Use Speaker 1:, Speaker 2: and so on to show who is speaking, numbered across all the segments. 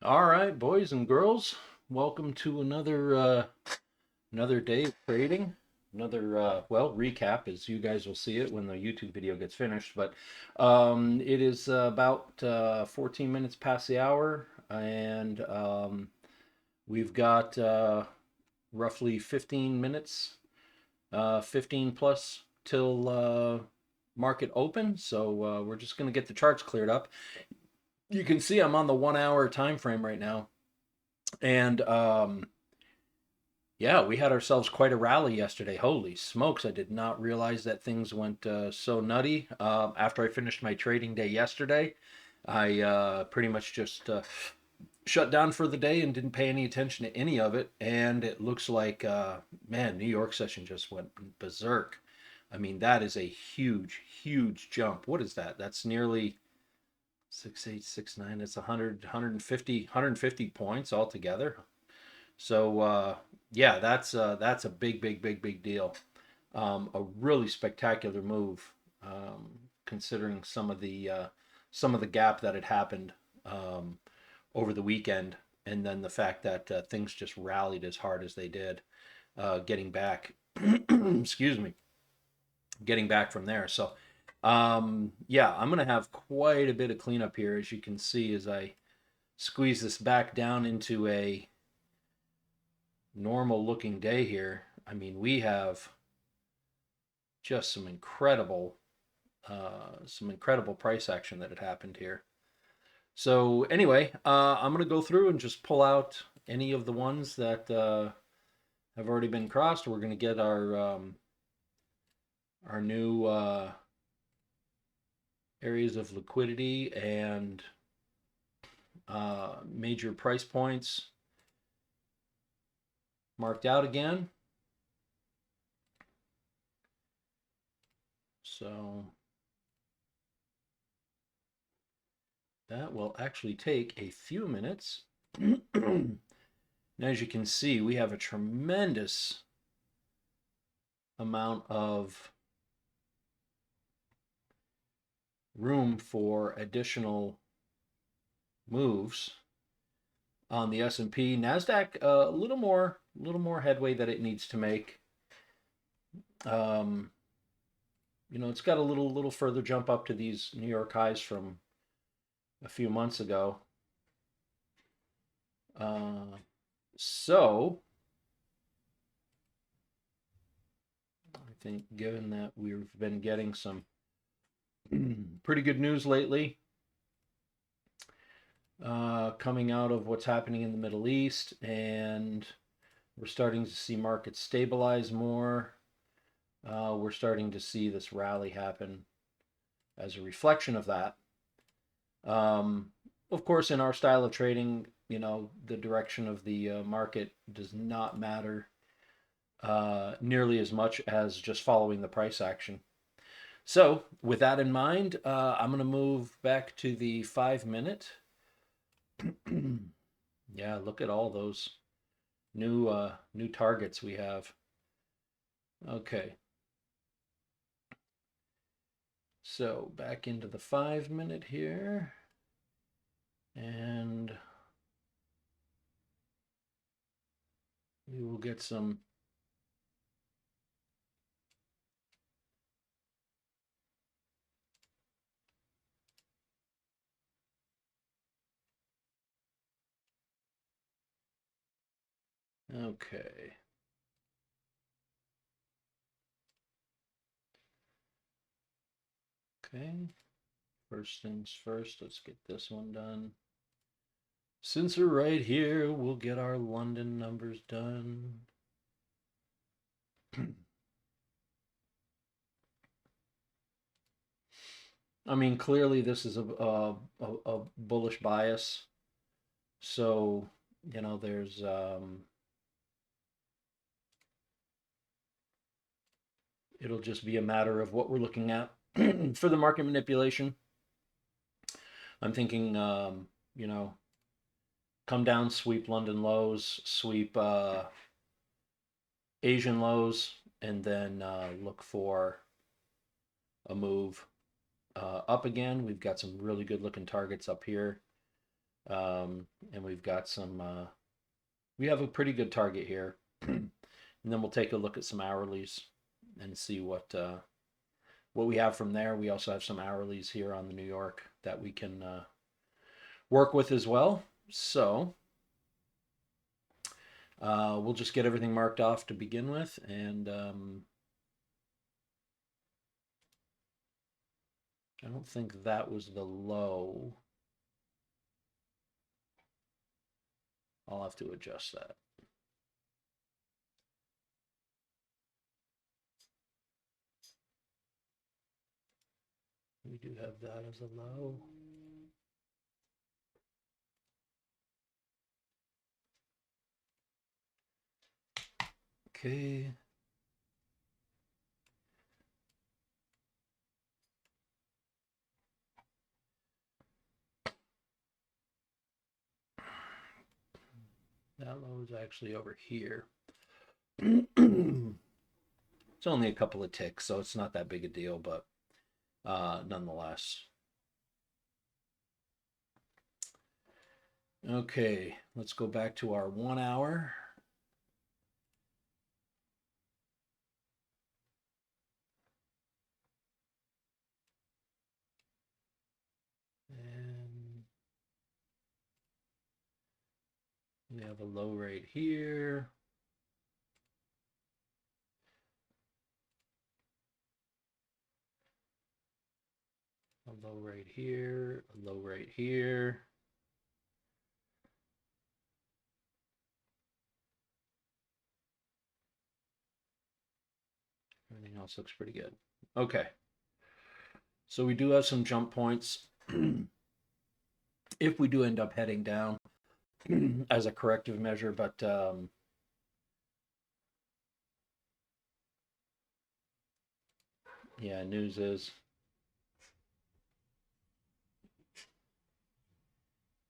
Speaker 1: All right, boys and girls, welcome to another day of trading. Another recap, as you guys will see it when the YouTube video gets finished. But it is about 14 minutes past the hour, and we've got roughly 15 minutes, 15 plus till market open. So we're just going to get the charts cleared up. You can see I'm on the 1 hour time frame right now. And yeah, we had ourselves quite a rally yesterday. Holy smokes, I did not realize that things went so nutty. After I finished my trading day yesterday, I pretty much just shut down for the day and didn't pay any attention to any of it. And it looks like, man, New York session just went berserk. I mean, that is a huge, huge jump. What is that? That's nearly 6.869. It's 150 points altogether. So yeah, that's a big, big, big, big deal. A really spectacular move, considering some of the gap that had happened um, over the weekend, and then the fact that things just rallied as hard as they did, getting back. Excuse me, getting back from there. So yeah, I'm gonna have quite a bit of cleanup here, as you can see, as I squeeze this back down into a normal looking day here. I mean, we have just some incredible price action that had happened here. So anyway, I'm gonna go through and just pull out any of the ones that have already been crossed. We're gonna get our new areas of liquidity and major price points marked out again. So that will actually take a few minutes. And as you can see, we have a tremendous amount of room for additional moves on the S&P. Nasdaq a little more headway that it needs to make. Um, it's got a little further jump up to these New York highs from a few months ago. Uh, so I think, given that we've been getting some pretty good news lately, coming out of what's happening in the Middle East, and we're starting to see markets stabilize more. We're starting to see this rally happen as a reflection of that. Um, of course, in our style of trading, the direction of the market does not matter nearly as much as just following the price action. So, with that in mind, I'm going to move back to the 5 minute. Yeah, look at all those new targets we have. Okay, so back into the 5 minute here, and we will get some. Okay. Okay. First things first, let's get this one done. Since we're right here, we'll get our London numbers done. I mean, clearly this is a bullish bias. So, there's it'll just be a matter of what we're looking at for the market manipulation. I'm thinking, come down, sweep London lows, sweep Asian lows, and then look for a move up again. We've got some really good looking targets up here. And we've got some, we have a pretty good target here. And then we'll take a look at some hourlies and see what we have from there. We also have some hourlies here on the New York that we can work with as well. So we'll just get everything marked off to begin with, and I don't think that was the low. I'll have to adjust that. We do have that as a low. Okay. That low is actually over here. It's only a couple of ticks, so it's not that big a deal, but nonetheless. Okay, let's go back to our 1 hour. And we have a low right here. A low right here, a low right here. Everything else looks pretty good. Okay. So we do have some jump points. If we do end up heading down as a corrective measure, but yeah, news is,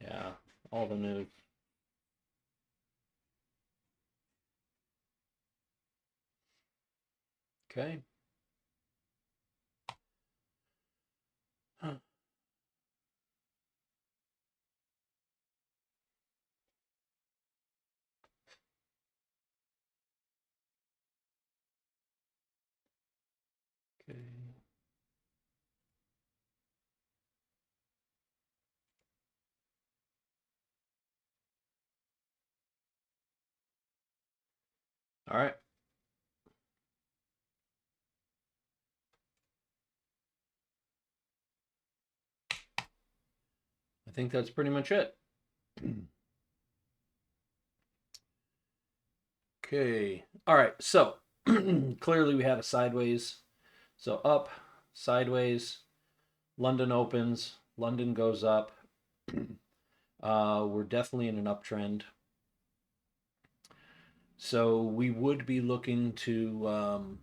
Speaker 1: yeah, all the news. Okay. Huh. Okay. All right. I think that's pretty much it. Okay. All right. So clearly we had a sideways. So up, sideways, London opens, London goes up. We're definitely in an uptrend. So we would be looking to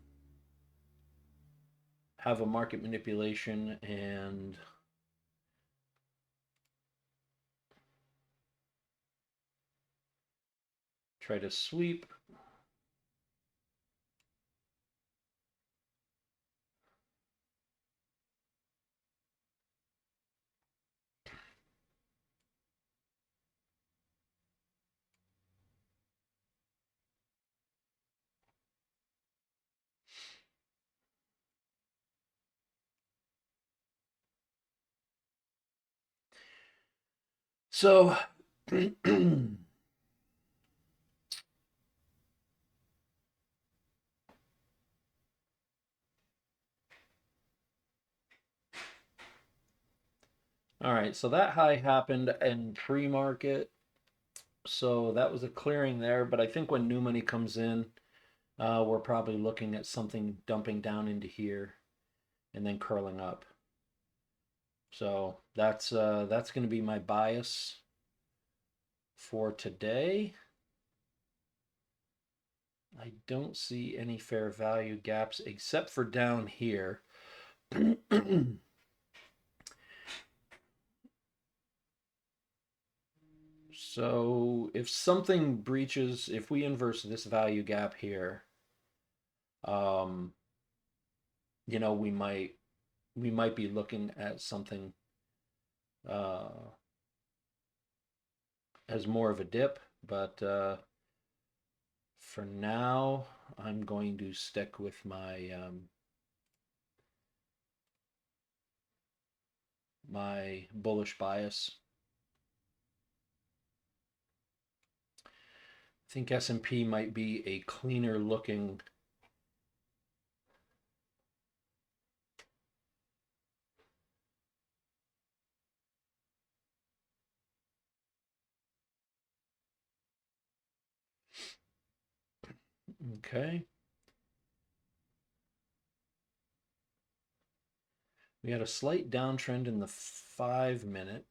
Speaker 1: have a market manipulation and try to sweep. So all right, so that high happened in pre-market. So that was a clearing there, but I think when new money comes in, we're probably looking at something dumping down into here and then curling up. So that's going to be my bias for today. I don't see any fair value gaps except for down here. So if something breaches, if we inverse this value gap here, um, we might be looking at something as more of a dip, but for now, I'm going to stick with my bullish bias. I think S&P might be a cleaner looking. Okay. We had a slight downtrend in the 5 minute.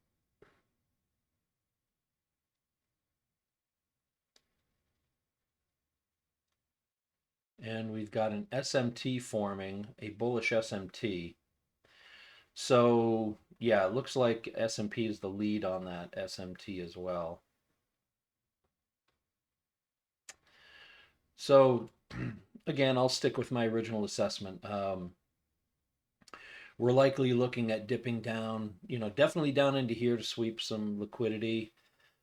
Speaker 1: And we've got an SMT forming, a bullish SMT. So yeah, it looks like S&P is the lead on that SMT as well. So again, I'll stick with my original assessment. We're likely looking at dipping down, definitely down into here to sweep some liquidity.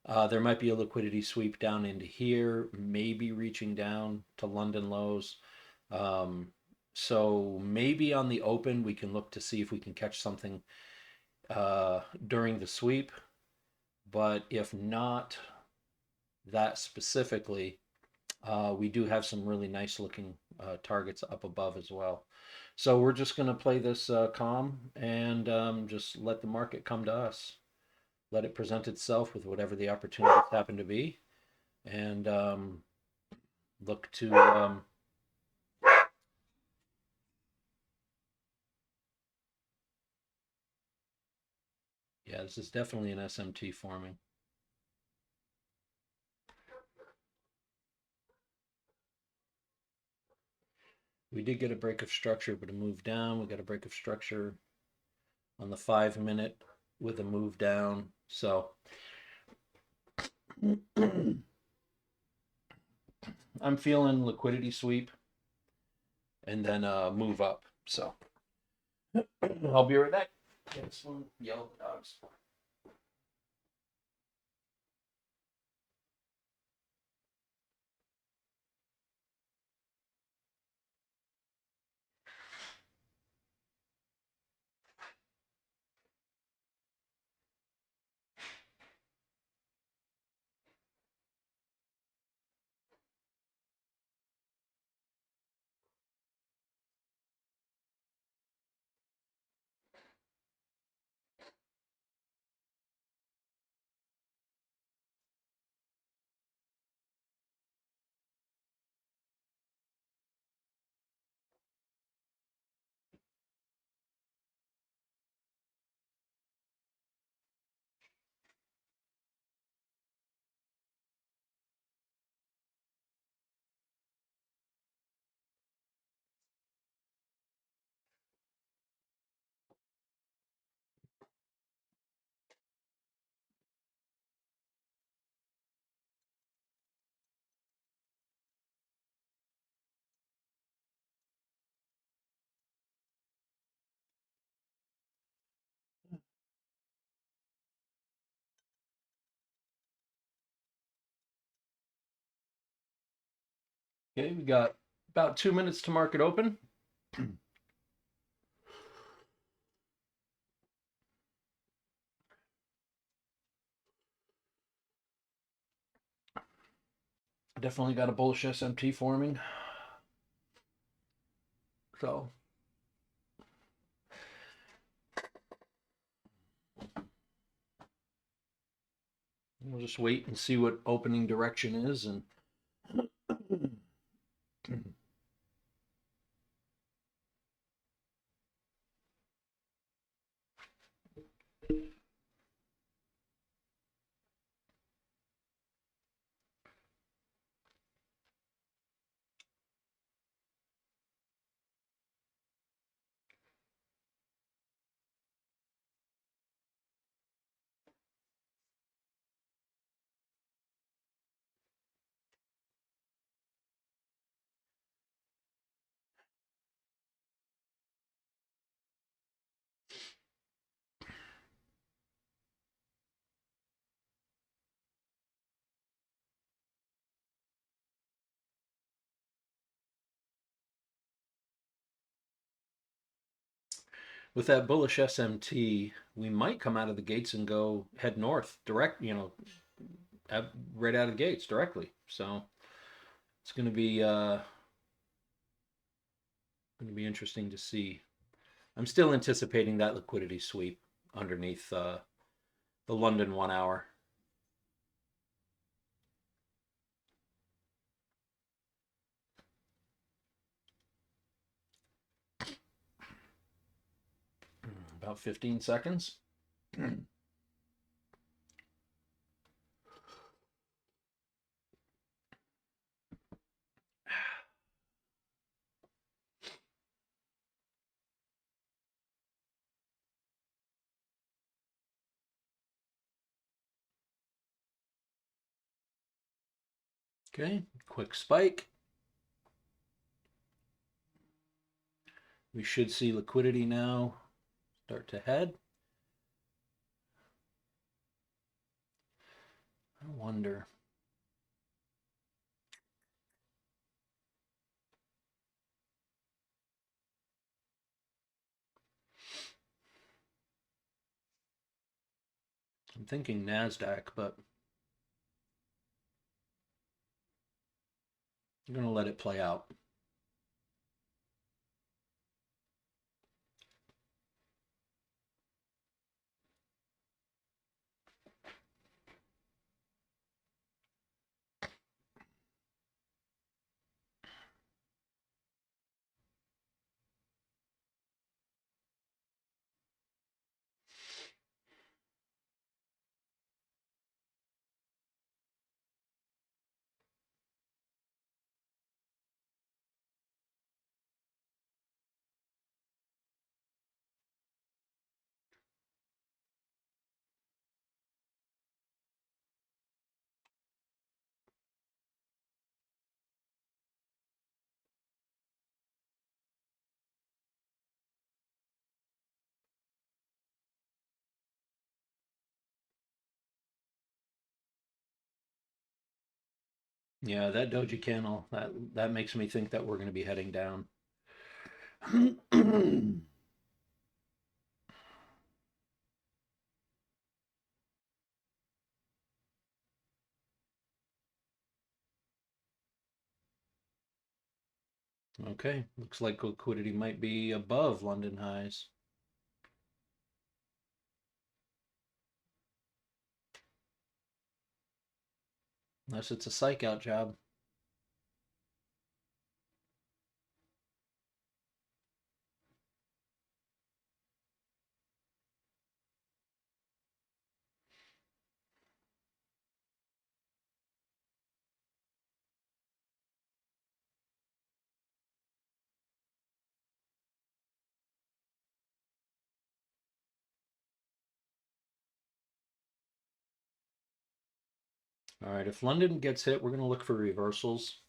Speaker 1: There might be a liquidity sweep down into here, maybe reaching down to London lows. Um, so maybe on the open, we can look to see if we can catch something during the sweep. But if not that specifically, we do have some really nice looking targets up above as well. So we're just going to play this calm and just let the market come to us. Let it present itself with whatever the opportunities happen to be, and look to yeah, this is definitely an SMT forming. We did get a break of structure, but a move down. We got a break of structure on the 5 minute with a move down. So I'm feeling liquidity sweep and then move up. So I'll be right back. Get some yellow dogs. Okay, we got about 2 minutes to market open. Definitely got a bullish SMT forming. So we'll just wait and see what opening direction is and With that bullish SMT, we might come out of the gates and go head north direct, right out of the gates directly. So it's going to be interesting to see. I'm still anticipating that liquidity sweep underneath the London 1 hour. About 15 seconds. Okay, quick spike. We should see liquidity now start to head. I wonder. I'm thinking NASDAQ, but I'm going to let it play out. Yeah, that doji candle, that makes me think that we're going to be heading down. Okay, looks like liquidity might be above London highs. Unless it's a psych out job. All right, if London gets hit, we're going to look for reversals.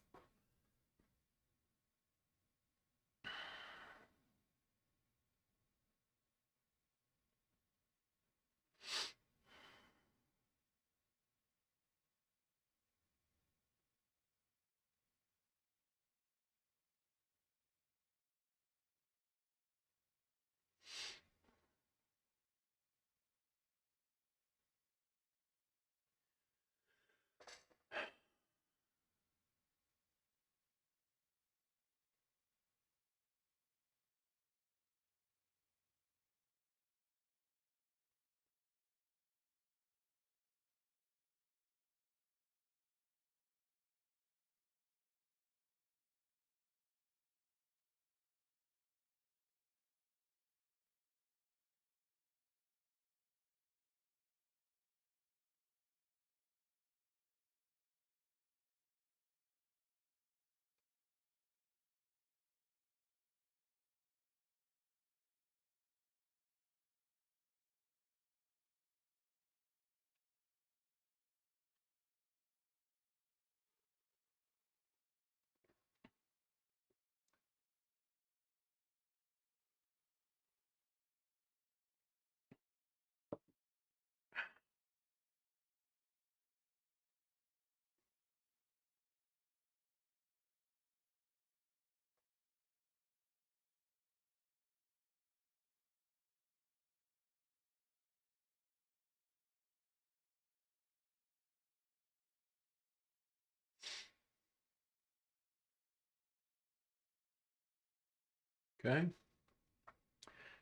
Speaker 1: Okay.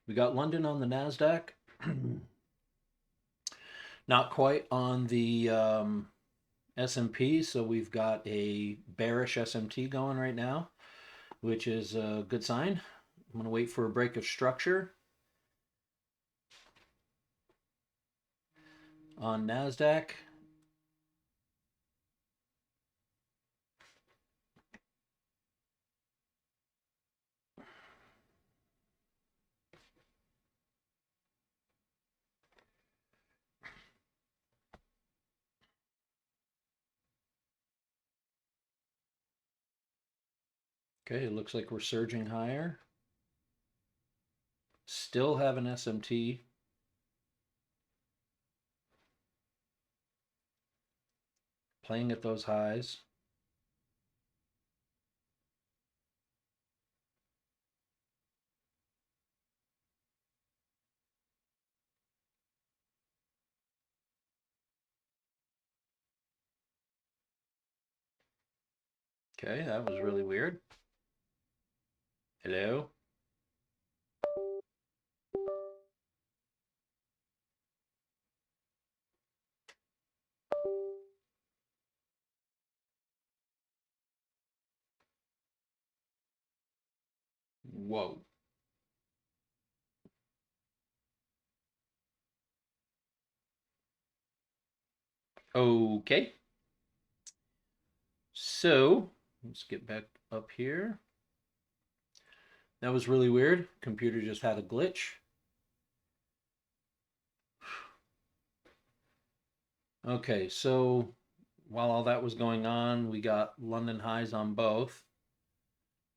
Speaker 1: We got London on the NASDAQ. Not quite on the S&P, so we've got a bearish SMT going right now, which is a good sign. I'm going to wait for a break of structure on NASDAQ. Okay, it looks like we're surging higher. Still have an SMT. Playing at those highs. Okay, that was really weird. Hello? Whoa. Okay. So, let's get back up here. That was really weird. Computer just had a glitch. Okay, so while all that was going on, we got London highs on both.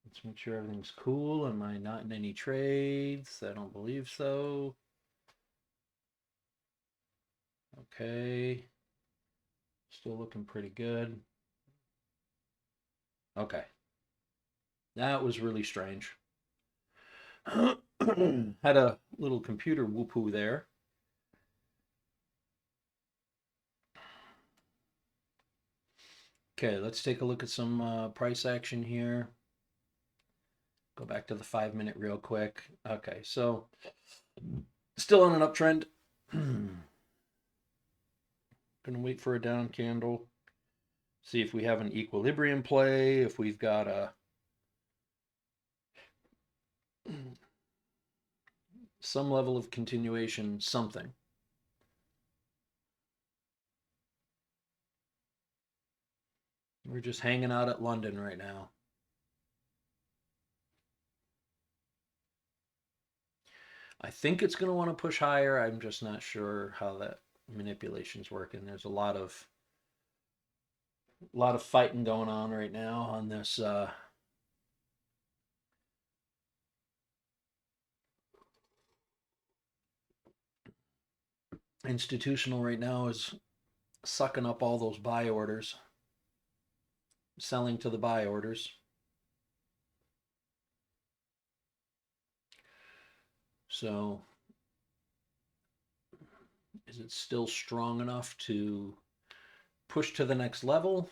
Speaker 1: Let's make sure everything's cool. Am I not in any trades? I don't believe so. Okay. Still looking pretty good. Okay. That was really strange. Had a little computer whoopoo there. Okay, let's take a look at some price action here. Go back to the 5 minute real quick. Okay, so still on an uptrend. Gonna wait for a down candle. See if we have an equilibrium play, if we've got a some level of continuation, something. We're just hanging out at London right now. I think it's going to want to push higher. I'm just not sure how that manipulation's working. There's a lot of fighting going on right now on this institutional right now is sucking up all those buy orders, selling to the buy orders. So is it still strong enough to push to the next level?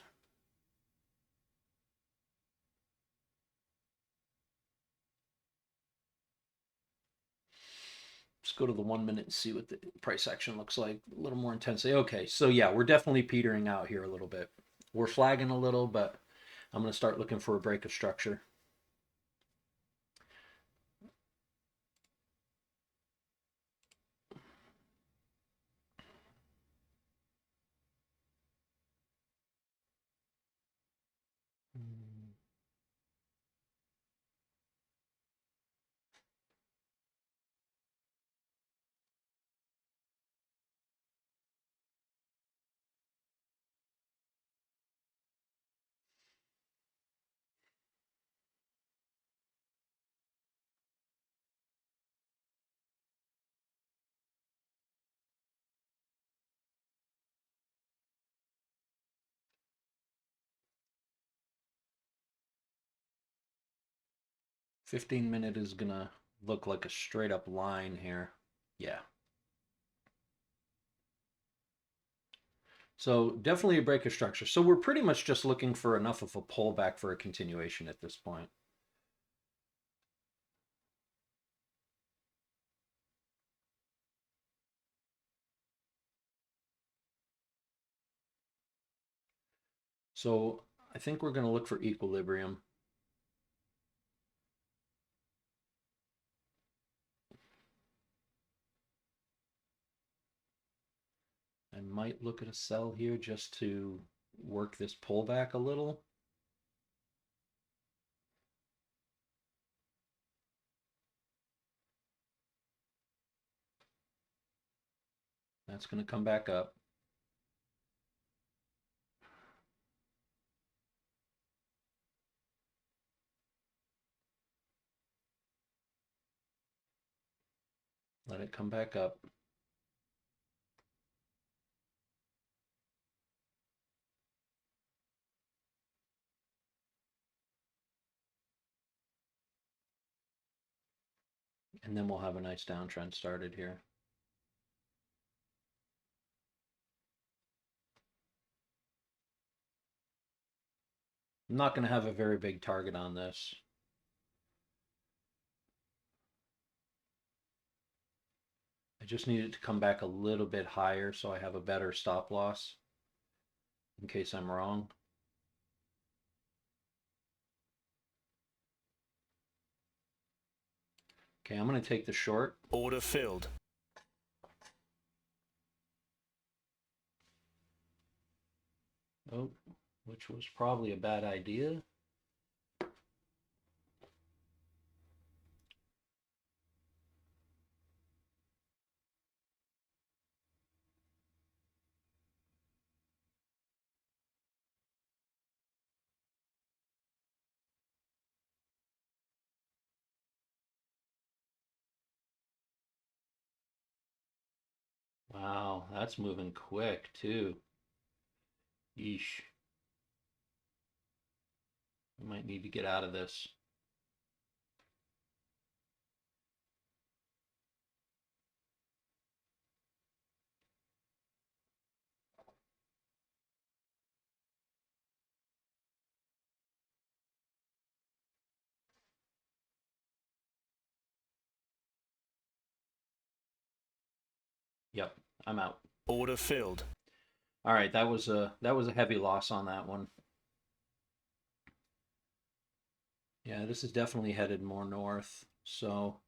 Speaker 1: Let's go to the 1 minute and see what the price action looks like. A little more intensity. Okay, so yeah, we're definitely petering out here a little bit. We're flagging a little, but I'm going to start looking for a break of structure. Hmm. 15 minute is going to look like a straight up line here. Yeah. So definitely a break of structure. So we're pretty much just looking for enough of a pullback for a continuation at this point. So I think we're going to look for equilibrium. I might look at a sell here just to work this pullback a little. That's going to come back up. Let it come back up. And then we'll have a nice downtrend started here. I'm not going to have a very big target on this. I just need it to come back a little bit higher so I have a better stop loss in case I'm wrong. Okay, I'm going to take the short.
Speaker 2: Order filled.
Speaker 1: Oh, which was probably a bad idea. Wow, that's moving quick too. Yeesh. I might need to get out of this. Yep, I'm out.
Speaker 2: Order filled.
Speaker 1: All right, that was a heavy loss on that one. Yeah, this is definitely headed more north. So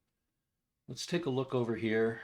Speaker 1: let's take a look over here.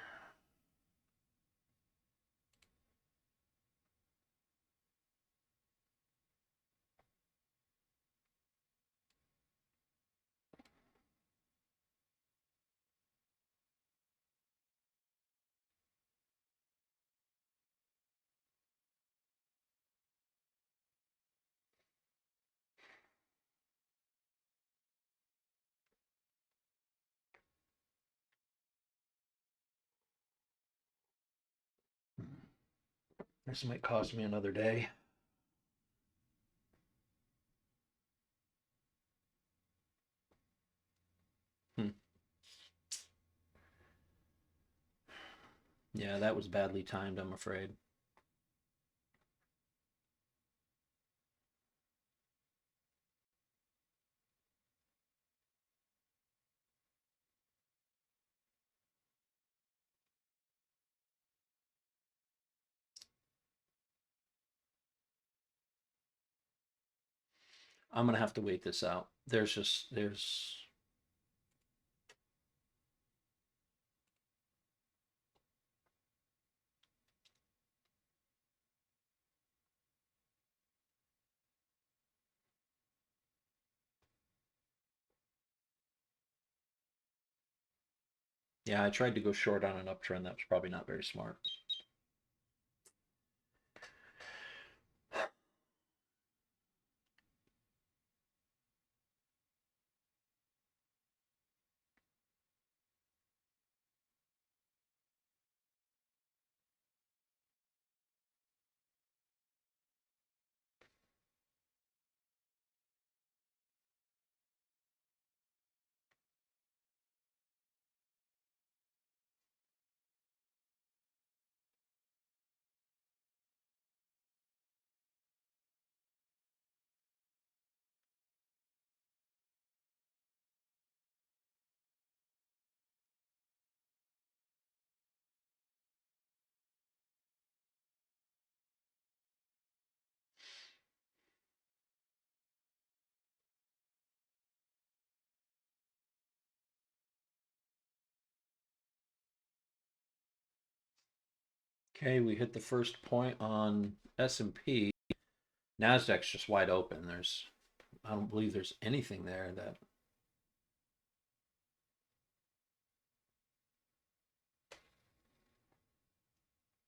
Speaker 1: This might cost me another day. Hmm. Yeah, that was badly timed, I'm afraid. I'm gonna have to wait this out. There's yeah, I tried to go short on an uptrend. That was probably not very smart. Okay, we hit the first point on S&P. Nasdaq's just wide open. I don't believe there's anything there that.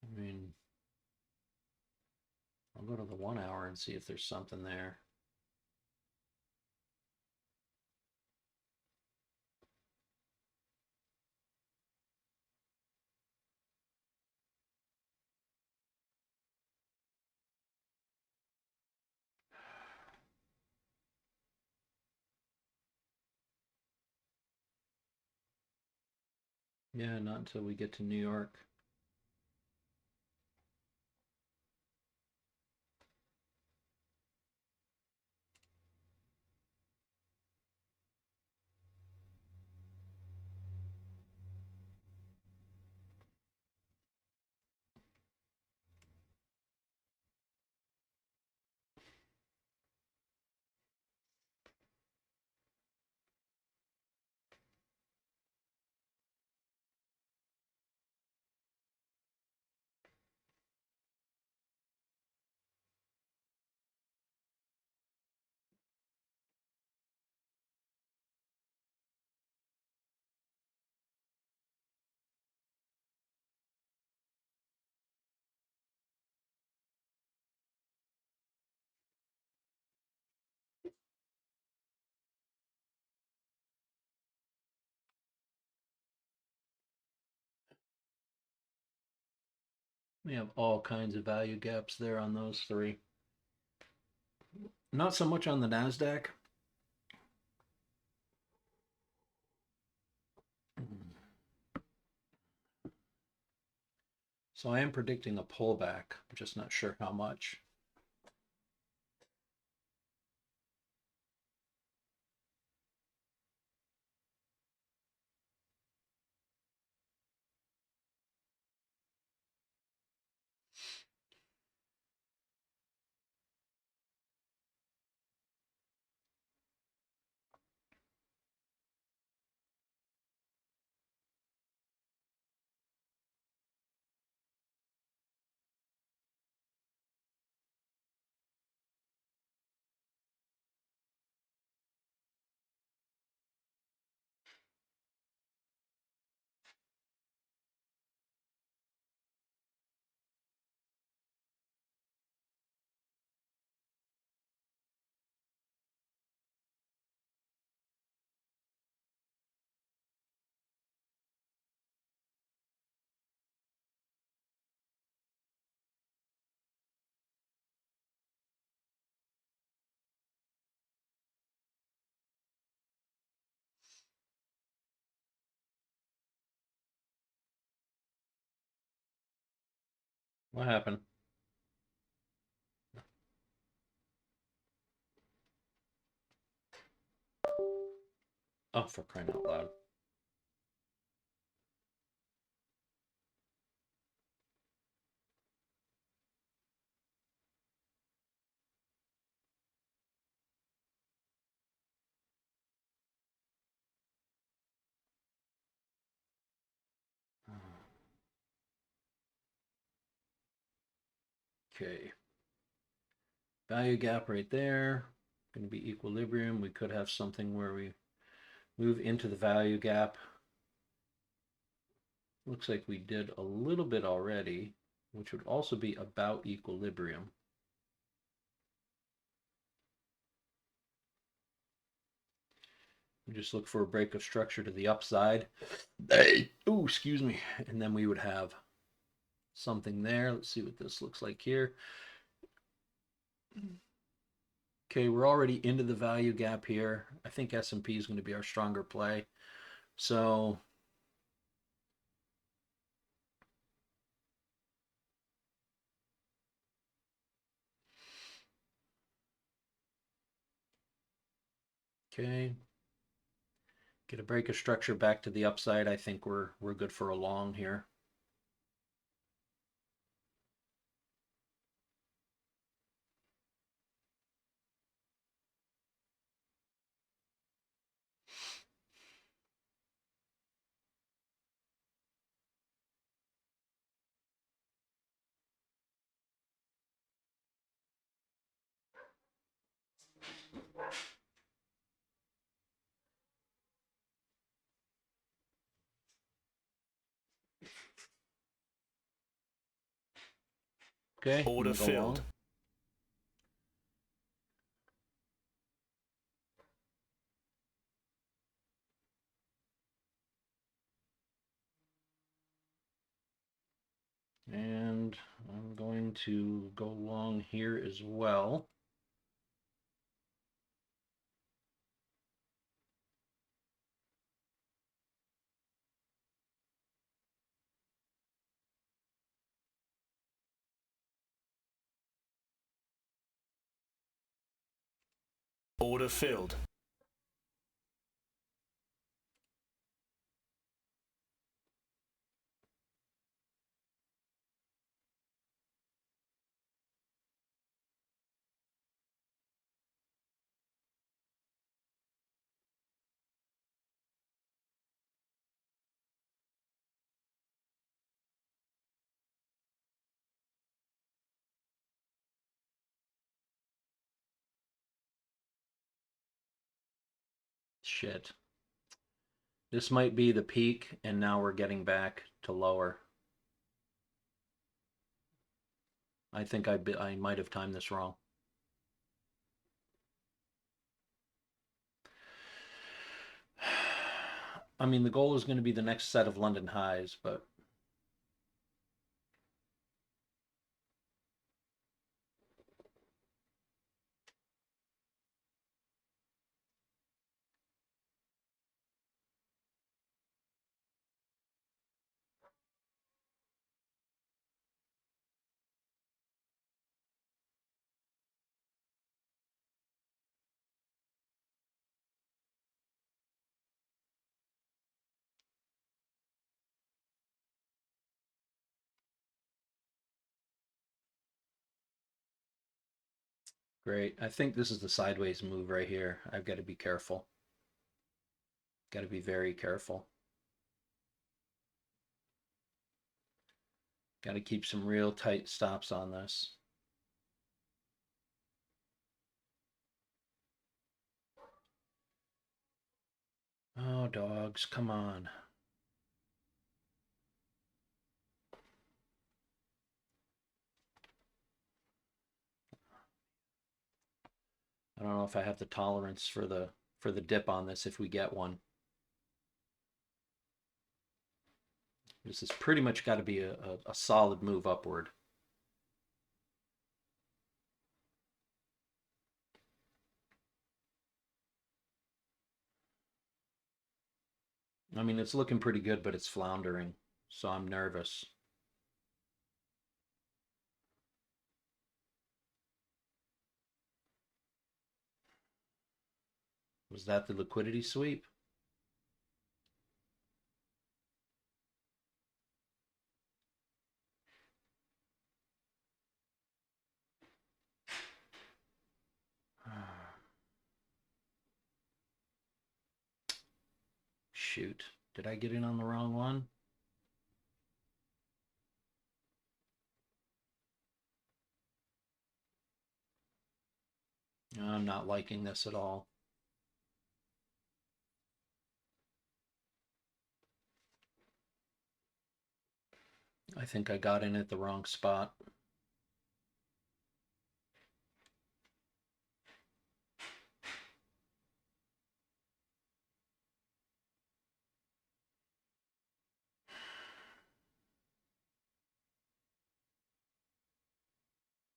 Speaker 1: I mean, I'll go to the 1 hour and see if there's something there. Yeah, not until we get to New York. We have all kinds of value gaps there on those three. Not so much on the Nasdaq. So I am predicting a pullback. I'm just not sure how much. What happened? Oh, for crying out loud. Okay. Value gap right there. Going to be equilibrium. We could have something where we move into the value gap. Looks like we did a little bit already, which would also be about equilibrium. We just look for a break of structure to the upside. Hey. Ooh, excuse me. And then we would have something there. Let's see what this looks like here. Okay, we're already into the value gap here. I think S&P is going to be our stronger play. So okay, get a break of structure back to the upside. I think we're good for a long here. Okay, I'm
Speaker 2: Order
Speaker 1: gonna go
Speaker 2: filled.
Speaker 1: long. And I'm going to go long here as well.
Speaker 2: Order filled.
Speaker 1: Shit. This might be the peak, and now we're getting back to lower. I think I might have timed this wrong. I mean, the goal is going to be the next set of London highs, but great. I think this is the sideways move right here. I've got to be careful. Got to be very careful. Got to keep some real tight stops on this. Oh, dogs, come on. I don't know if I have the tolerance for the dip on this if we get one. This has pretty much got to be a solid move upward. I mean, it's looking pretty good, but it's floundering, so I'm nervous. Was that the liquidity sweep? Shoot. Did I get in on the wrong one? I'm not liking this at all. I think I got in at the wrong spot.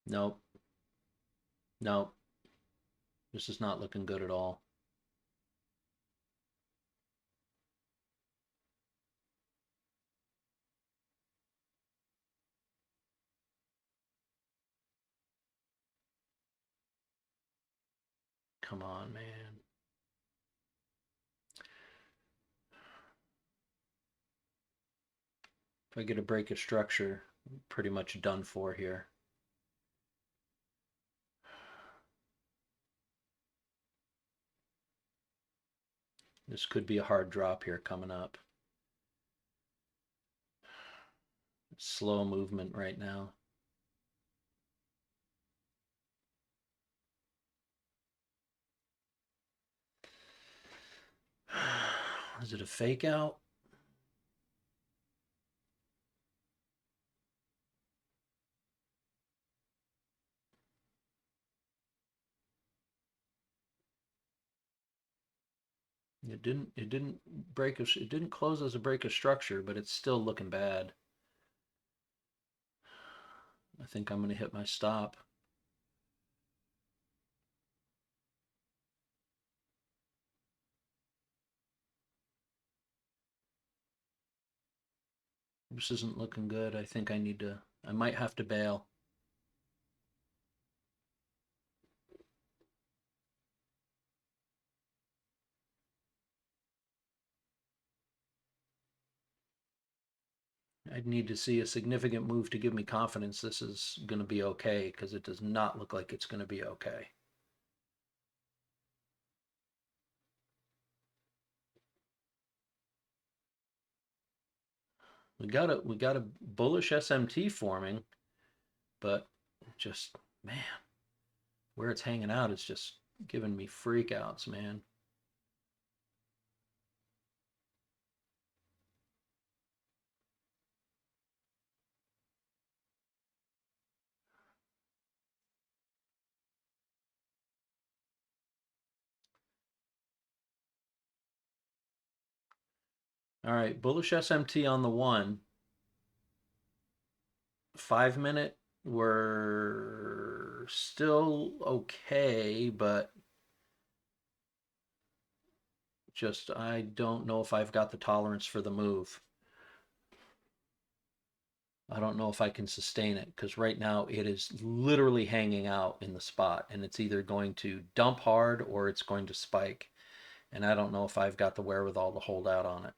Speaker 1: Nope. Nope. This is not looking good at all. Come on, man. If I get a break of structure, I'm pretty much done for here. This could be a hard drop here coming up. Slow movement right now. Is it a fake out? It didn't break a, it didn't close as a break of structure, but it's still looking bad. I think I'm going to hit my stop. This isn't looking good. I think I might have to bail. I'd need to see a significant move to give me confidence this is going to be okay, because it does not look like it's going to be okay. We got a bullish SMT forming, but just, man, where it's hanging out is just giving me freakouts, man. All right, bullish SMT on the one. 5 minute, we're still okay, but just I don't know if I've got the tolerance for the move. I don't know if I can sustain it, because right now it is literally hanging out in the spot, and it's either going to dump hard or it's going to spike. And I don't know if I've got the wherewithal to hold out on it.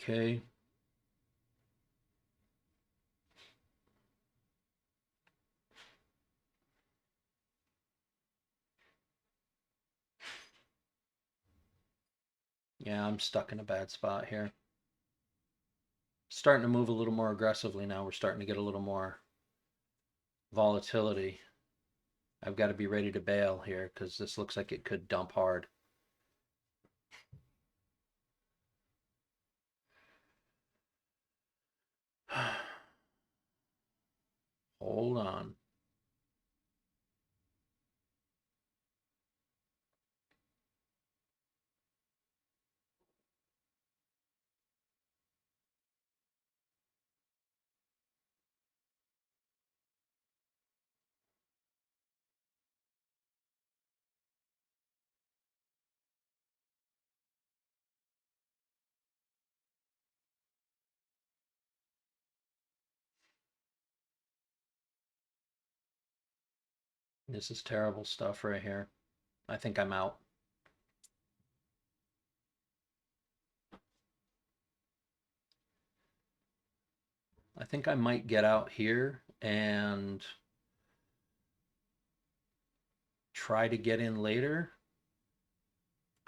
Speaker 1: Okay. Yeah, I'm stuck in a bad spot here. Starting to move a little more aggressively now. We're starting to get a little more volatility. I've got to be ready to bail here, because this looks like it could dump hard. Hold on. This is terrible stuff right here. I think I'm out. I think I might get out here and try to get in later.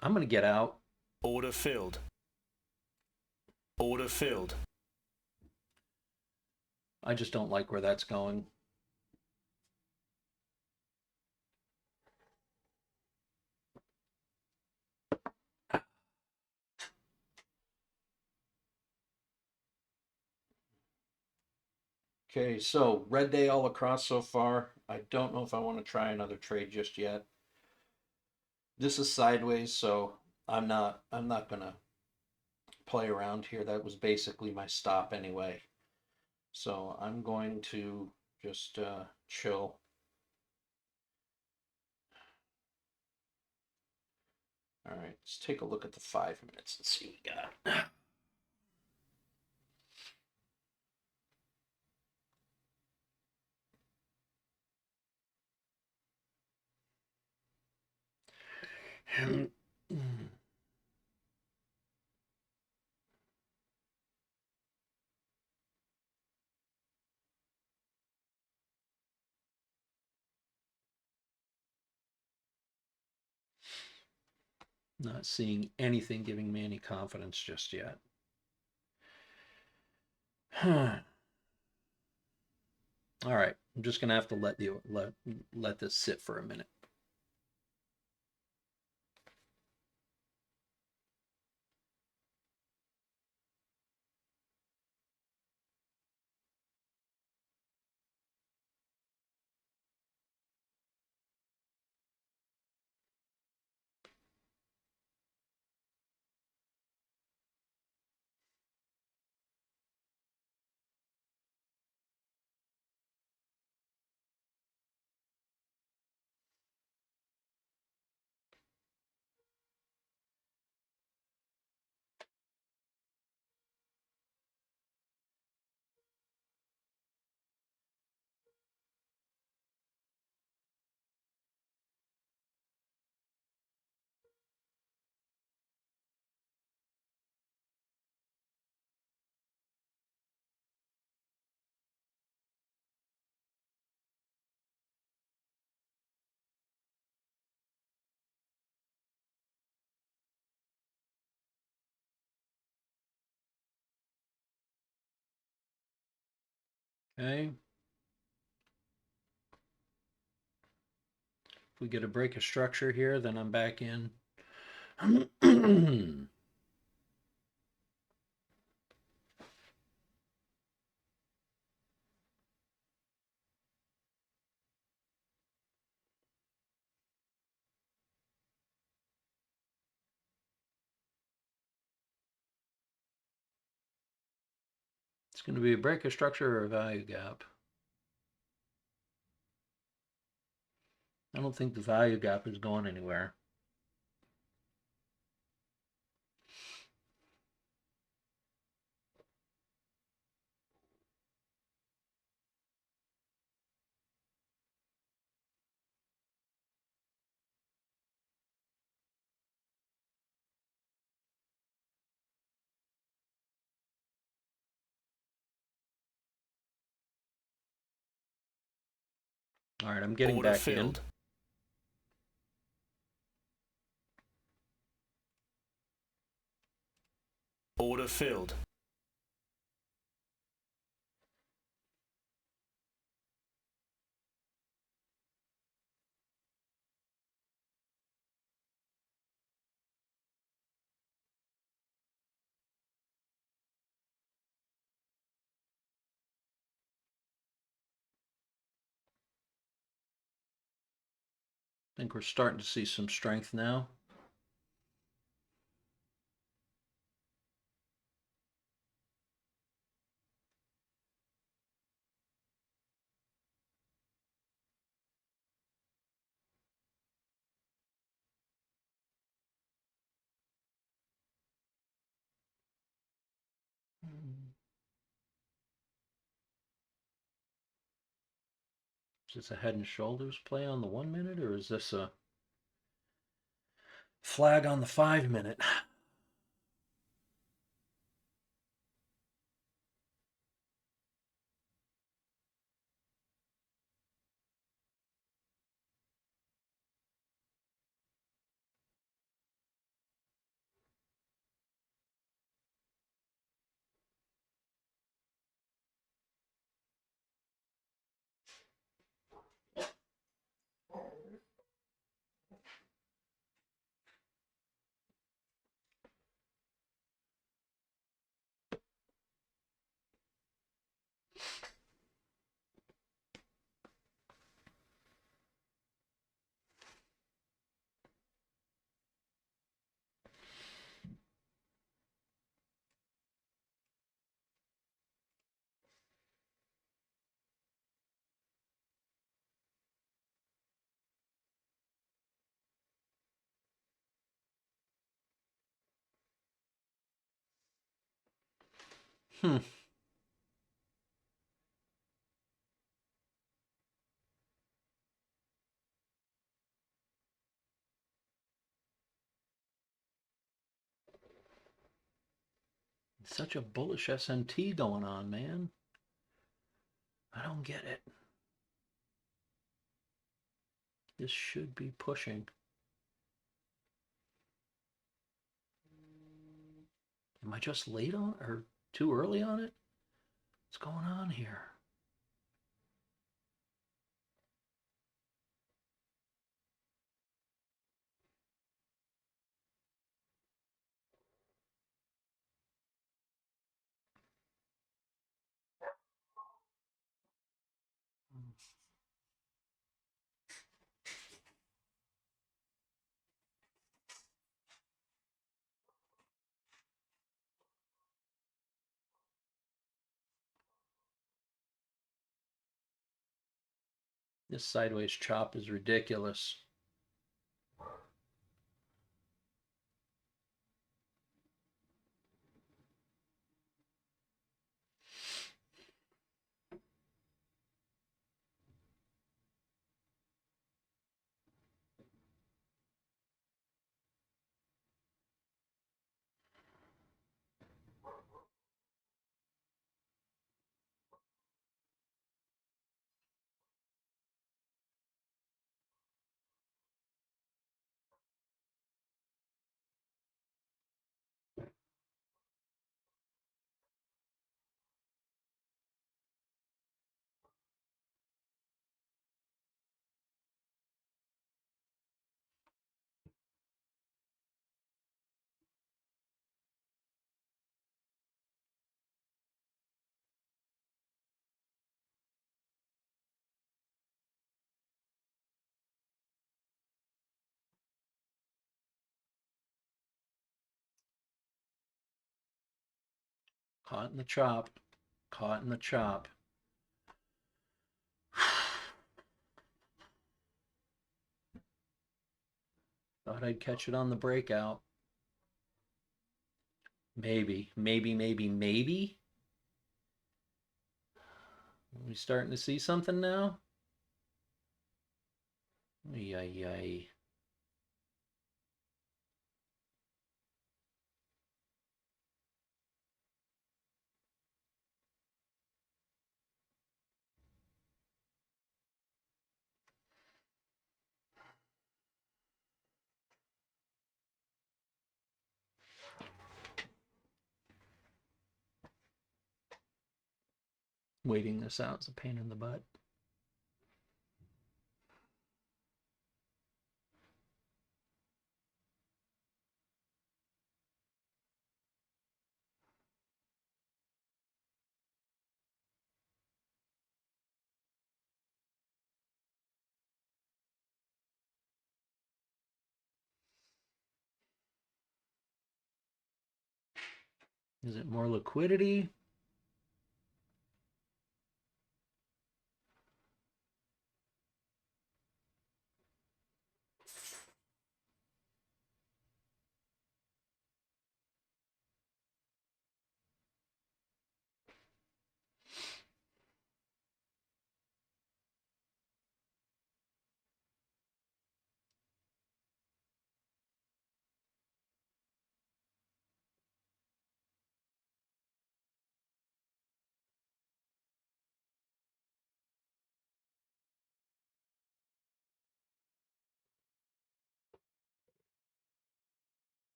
Speaker 1: I'm going to get out.
Speaker 2: Order filled. Order filled.
Speaker 1: I just don't like where that's going. Okay, so red day all across so far. I don't know if I want to try another trade just yet. This is sideways, so I'm not gonna play around here. That was basically my stop anyway. So I'm going to just chill. All right, let's take a look at the 5 minutes and see what we got. Not seeing anything giving me any confidence just yet. All right, I'm just gonna have to let this sit for a minute. Okay. If we get a break of structure here, then I'm back in. It's going to be a break of structure or a value gap. I don't think the value gap is going anywhere. All right, I'm getting
Speaker 2: Order
Speaker 1: back in.
Speaker 2: filled. Order filled.
Speaker 1: I think we're starting to see some strength now. Is this a head and shoulders play on the 1 minute, or is this a flag on the 5 minute? Hmm. Such a bullish SMT going on, man. I don't get it. This should be pushing. Am I just late on or too early on it? What's going on here? This sideways chop is ridiculous. Caught in the chop. Caught in the chop. Thought I'd catch it on the breakout. Maybe, maybe, maybe, maybe. Are we starting to see something now? Ay, ay. Waiting this out is a pain in the butt. Is it more liquidity?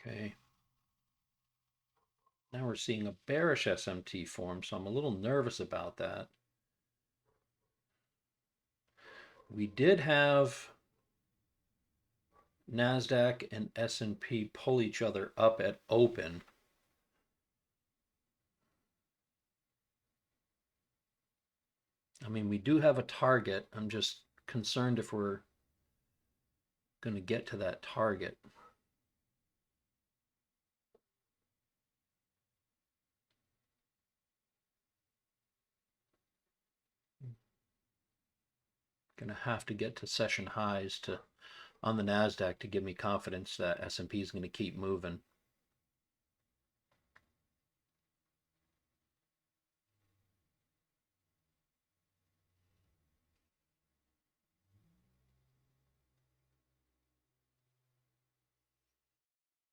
Speaker 1: Okay. Now we're seeing a bearish SMT form, so I'm a little nervous about that. We did have NASDAQ and S&P pull each other up at open. I mean, we do have a target. I'm just concerned if we're going to get to that target. Going to have to get to session highs to on the NASDAQ to give me confidence that S&P is going to keep moving.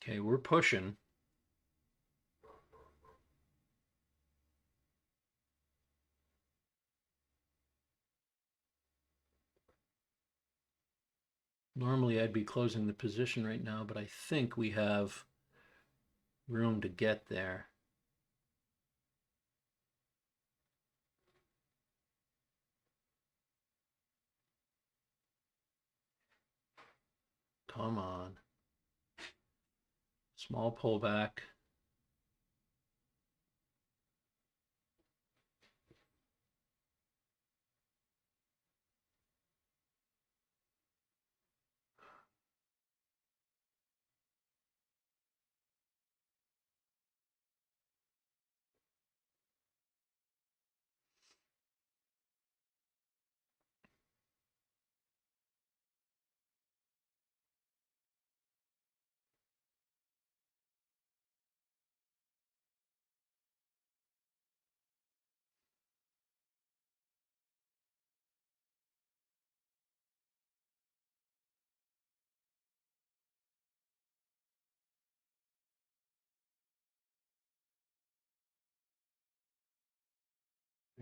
Speaker 1: Okay, we're pushing. Normally I'd be closing the position right now, but I think we have room to get there. Come on. Small pullback.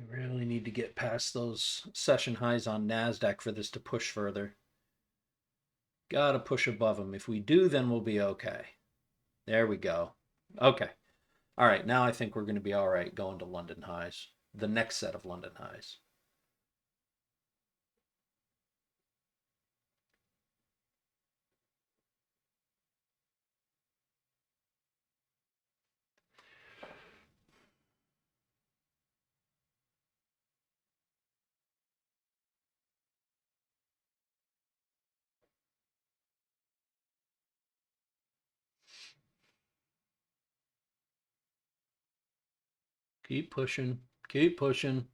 Speaker 1: We really need to get past those session highs on NASDAQ for this to push further. Gotta push above them. If we do, then we'll be okay. There we go. Okay. All right, now I think we're going to be all right going to London highs. The next set of London highs. Keep pushing. Keep pushing.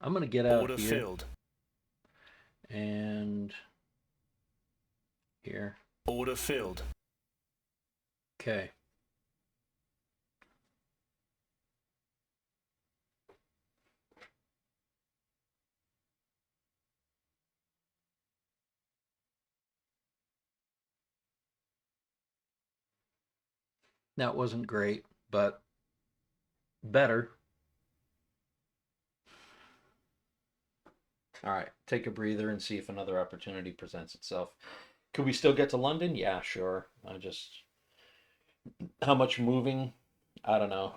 Speaker 1: I'm going to get out
Speaker 2: Order
Speaker 1: here
Speaker 2: filled.
Speaker 1: and here.
Speaker 2: Order filled.
Speaker 1: Okay. That wasn't great, but better. All right, take a breather and see if another opportunity presents itself. Could we still get to London? Yeah, sure. I just, how much moving? I don't know.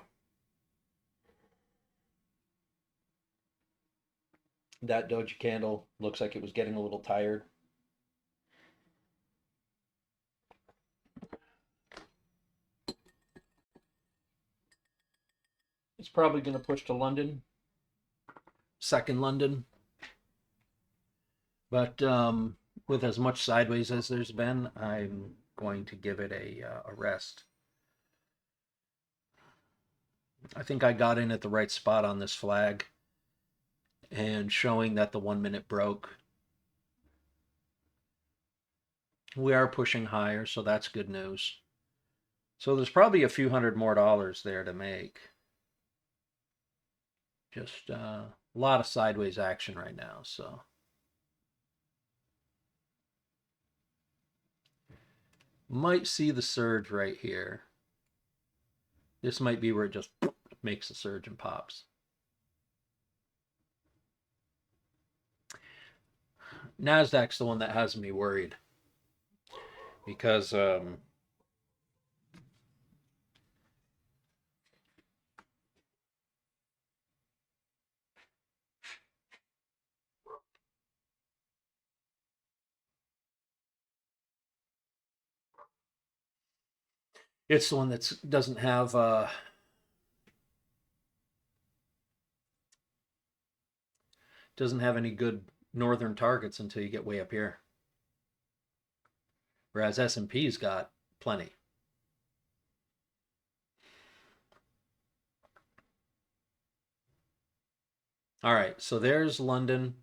Speaker 1: That doji candle looks like it was getting a little tired. It's probably going to push to London, second London. But with as much sideways as there's been, I'm going to give it a rest. I think I got in at the right spot on this flag and showing that the 1 minute broke. We are pushing higher, so that's good news. So there's probably a few hundred more dollars there to make. Just a lot of sideways action right now. So might see the surge right here. This might be where it just makes a surge and pops. Nasdaq's the one that has me worried because it's the one that doesn't have any good northern targets until you get way up here. Whereas S&P's got plenty. All right, so there's London.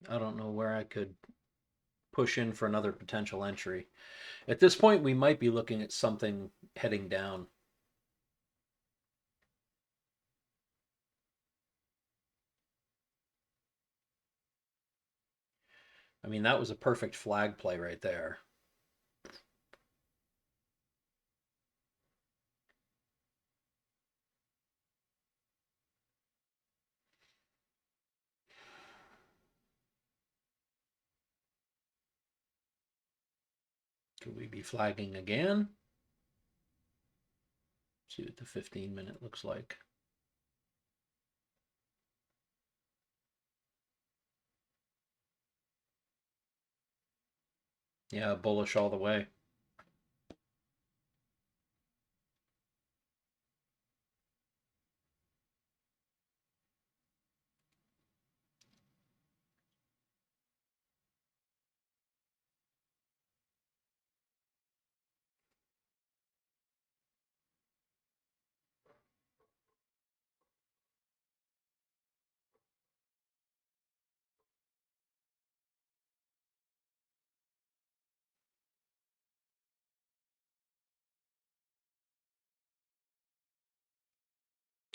Speaker 1: I don't know where I could push in for another potential entry. At this point, we might be looking at something heading down. I mean, that was a perfect flag play right there. Could we be flagging again? See what the 15-minute looks like. Yeah, bullish all the way.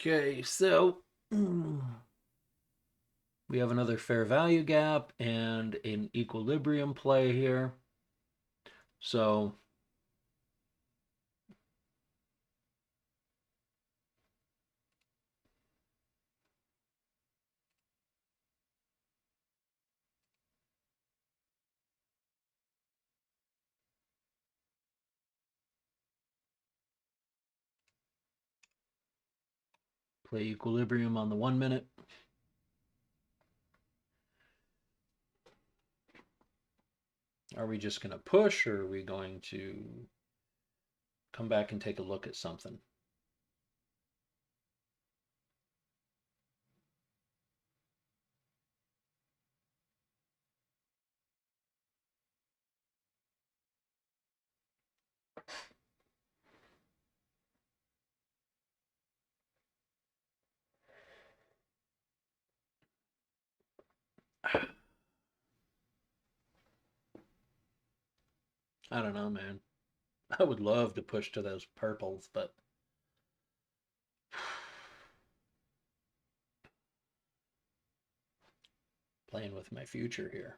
Speaker 1: Okay, so we have another fair value gap and an equilibrium play here. So Play equilibrium on the 1 minute. Are we just going to push, or are we going to come back and take a look at something? I don't know, man. I would love to push to those purples, but playing with my future here.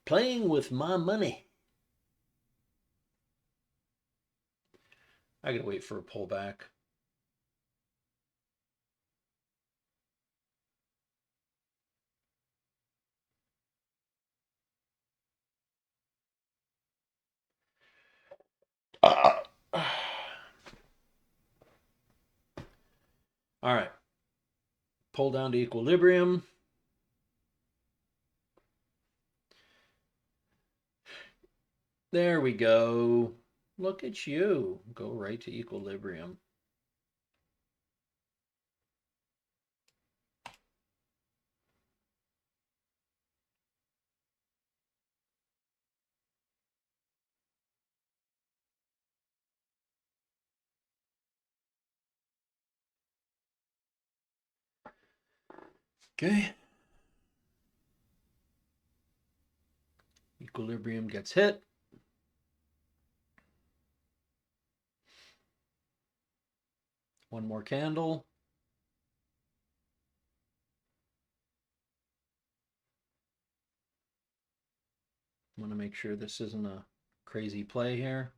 Speaker 1: Playing with my money. I gotta wait for a pullback. All right. Pull down to equilibrium. There we go. Look at you. Go right to equilibrium. Okay. Equilibrium gets hit. One more candle. I want to make sure this isn't a crazy play here.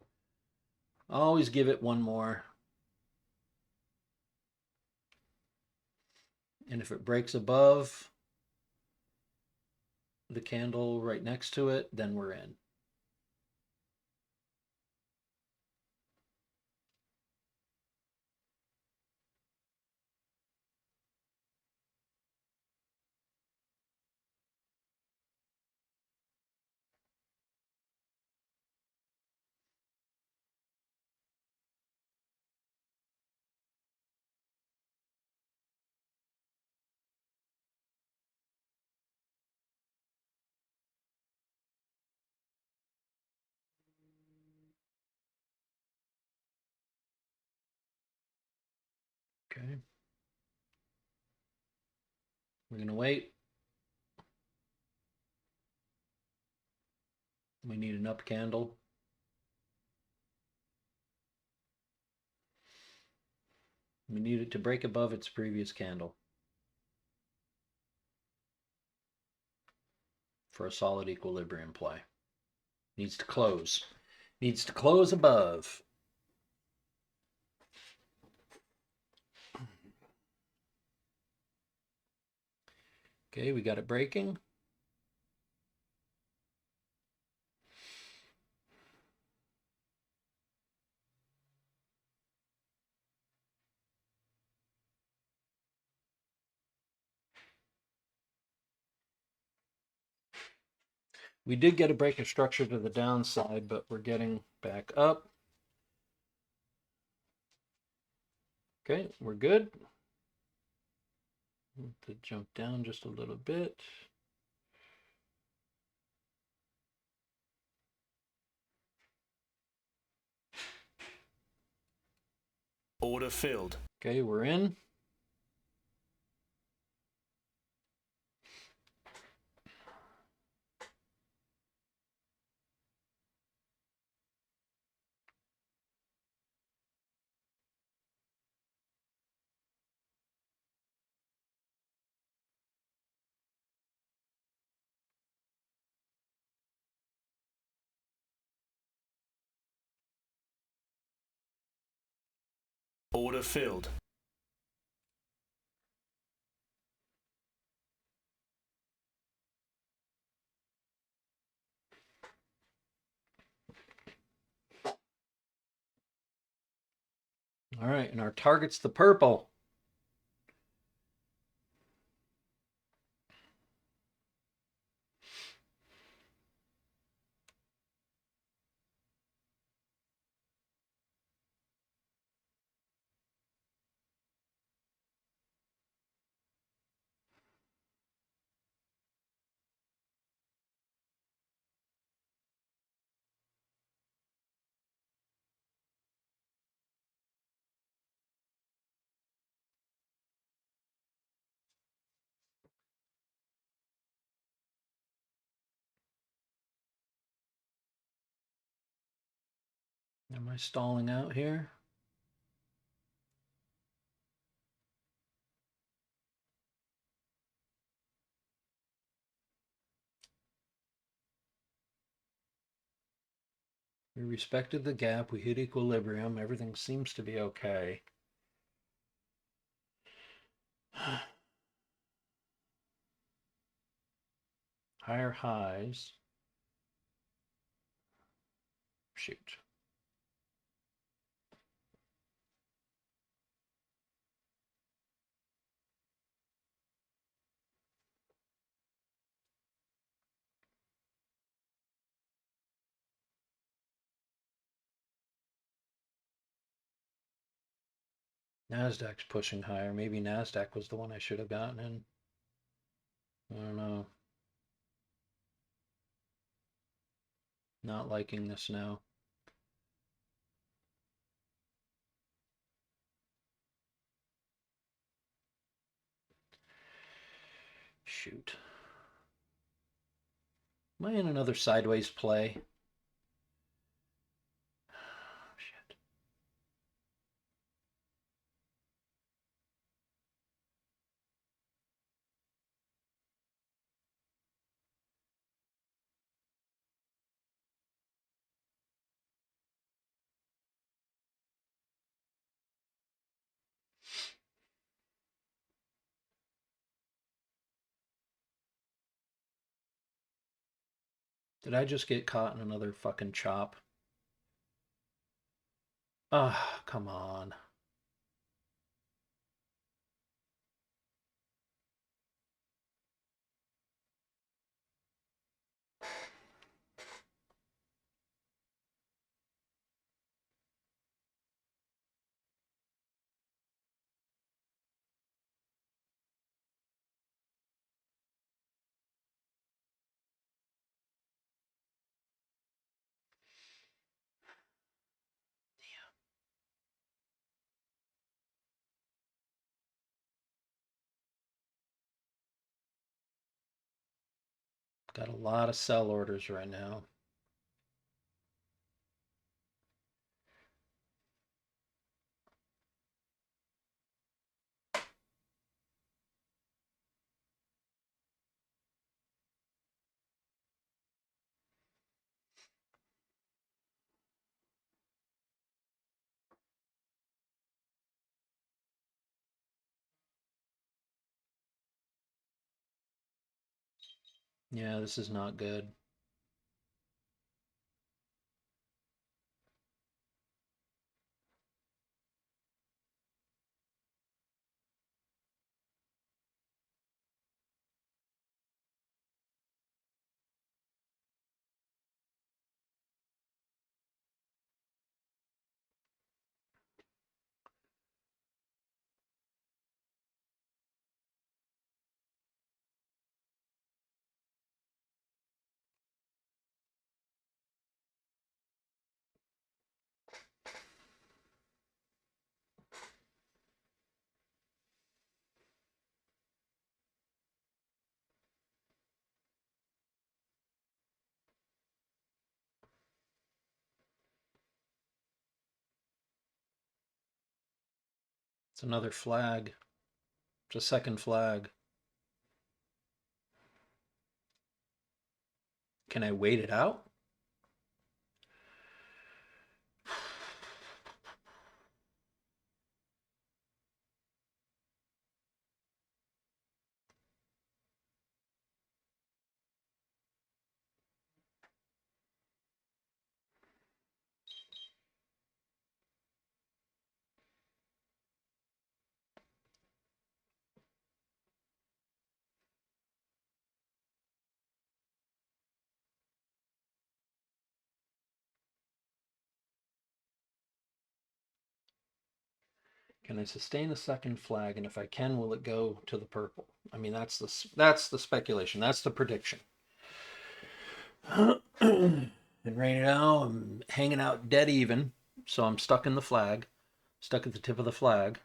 Speaker 1: Always give it one more. And if it breaks above the candle right next to it, then we're in. Okay. We're going to wait. We need an up candle. We need it to break above its previous candle for a solid equilibrium play. Needs to close. Needs to close above. Okay, we got it breaking. We did get a break of structure to the downside, but we're getting back up. Okay, we're good. To jump down just a little bit.
Speaker 2: Order filled.
Speaker 1: Okay, we're in.
Speaker 2: Order filled.
Speaker 1: All right, and our target's the purple. Am I stalling out here? We respected the gap. We hit equilibrium. Everything seems to be okay. Higher highs. Shoot. NASDAQ's pushing higher. Maybe NASDAQ was the one I should have gotten in. I don't know. Not liking this now. Shoot. Am I in another sideways play? Shit. Did I just get caught in another fucking chop? Ah, come on. Got a lot of sell orders right now. Yeah, this is not good. It's another flag. It's a second flag. Can I wait it out? Can I sustain the second flag? And if I can, will it go to the purple? I mean, that's the speculation. That's the prediction. And right now, I'm hanging out dead even, so I'm stuck in the flag, stuck at the tip of the flag.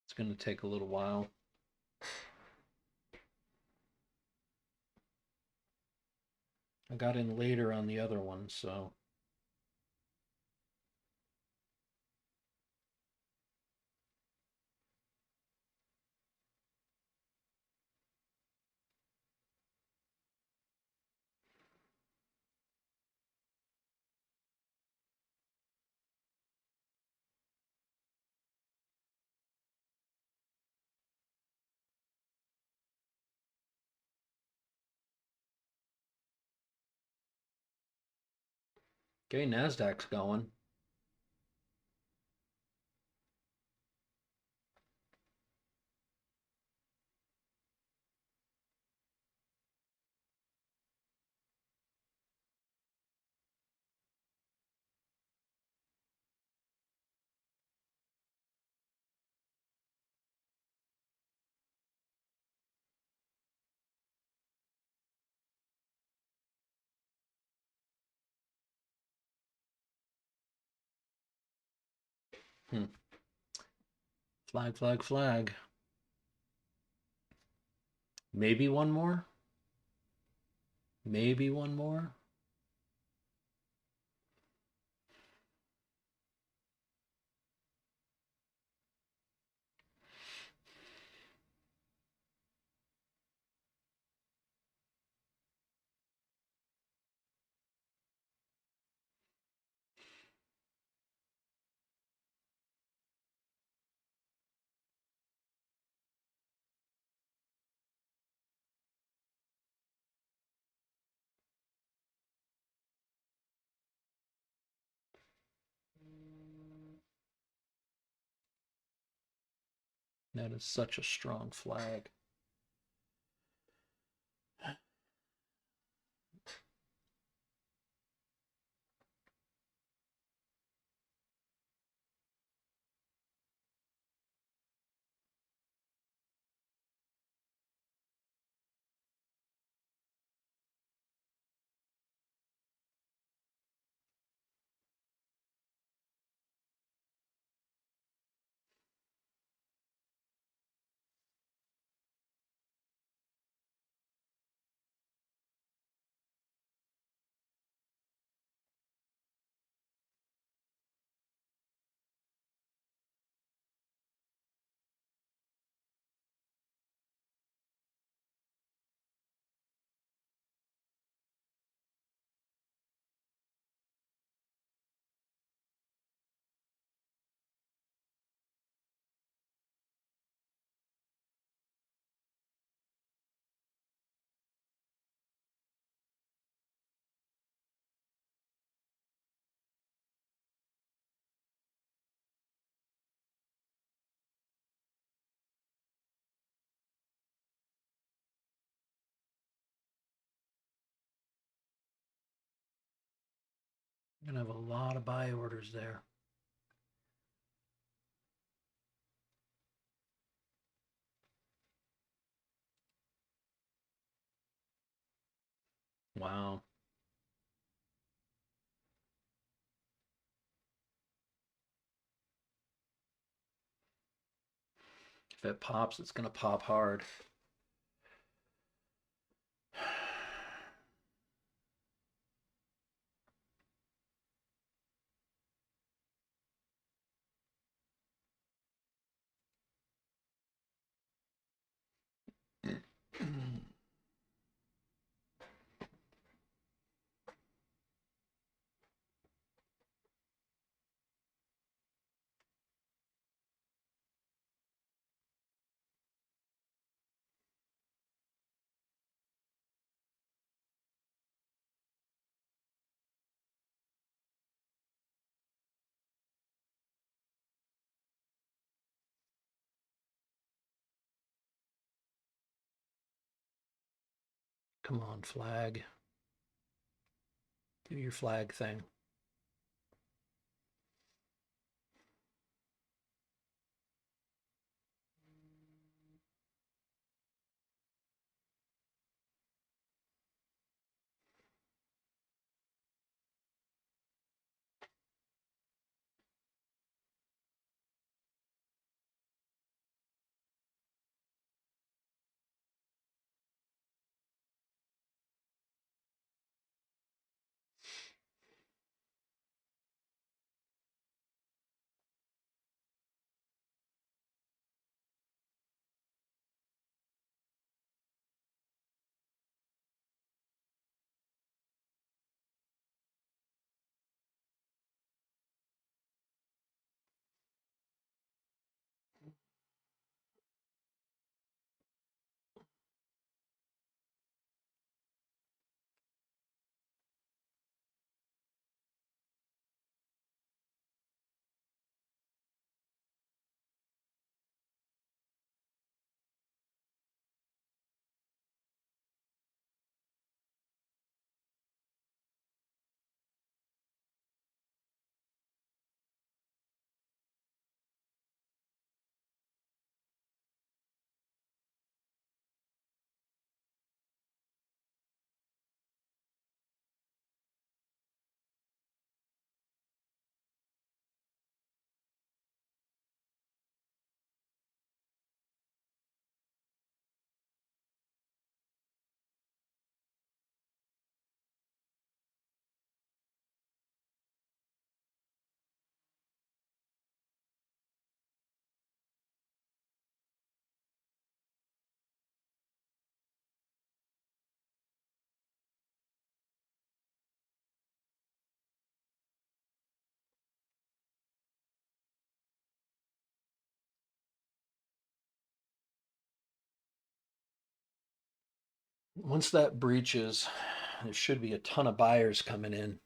Speaker 1: It's going to take a little while. I got in later on the other one, so okay, Nasdaq's going. Hmm. Flag, flag, flag. Maybe one more. Maybe one more. That is such a strong flag. You're gonna have a lot of buy orders there. Wow. If it pops, it's going to pop hard. Come on, flag. Do your flag thing. Once that breaches, there should be a ton of buyers coming in.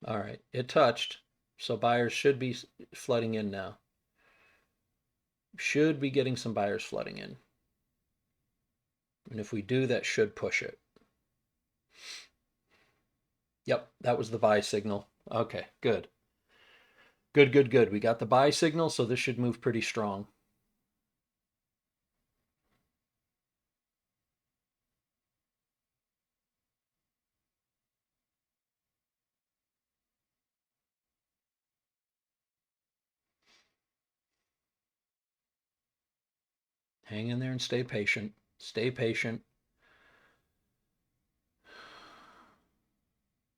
Speaker 1: All right, it touched. So buyers should be flooding in now. Should be getting some buyers flooding in. And if we do, that should push it. Yep, that was the buy signal. Okay, good. Good, good, good. We got the buy signal, so this should move pretty strong. Hang in there and stay patient. Stay patient.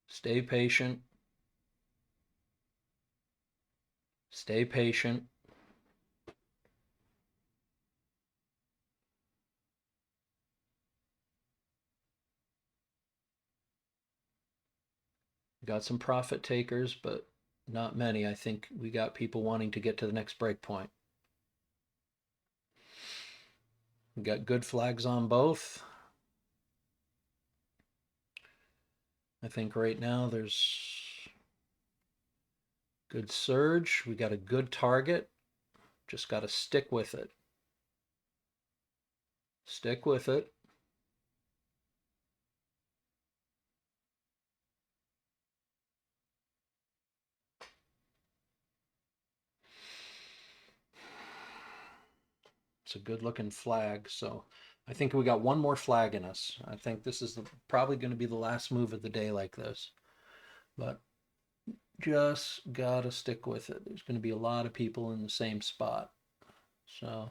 Speaker 1: Stay patient. Stay patient. Got some profit takers, but not many. I think we got people wanting to get to the next break point. We got good flags on both. I think right now there's good surge. We got a good target. Just got to stick with it. Stick with it. It's a good looking flag. So I think we got one more flag in us. I think this is probably going to be the last move of the day like this. but just gotta stick with it. There's going to be a lot of people in the same spot. So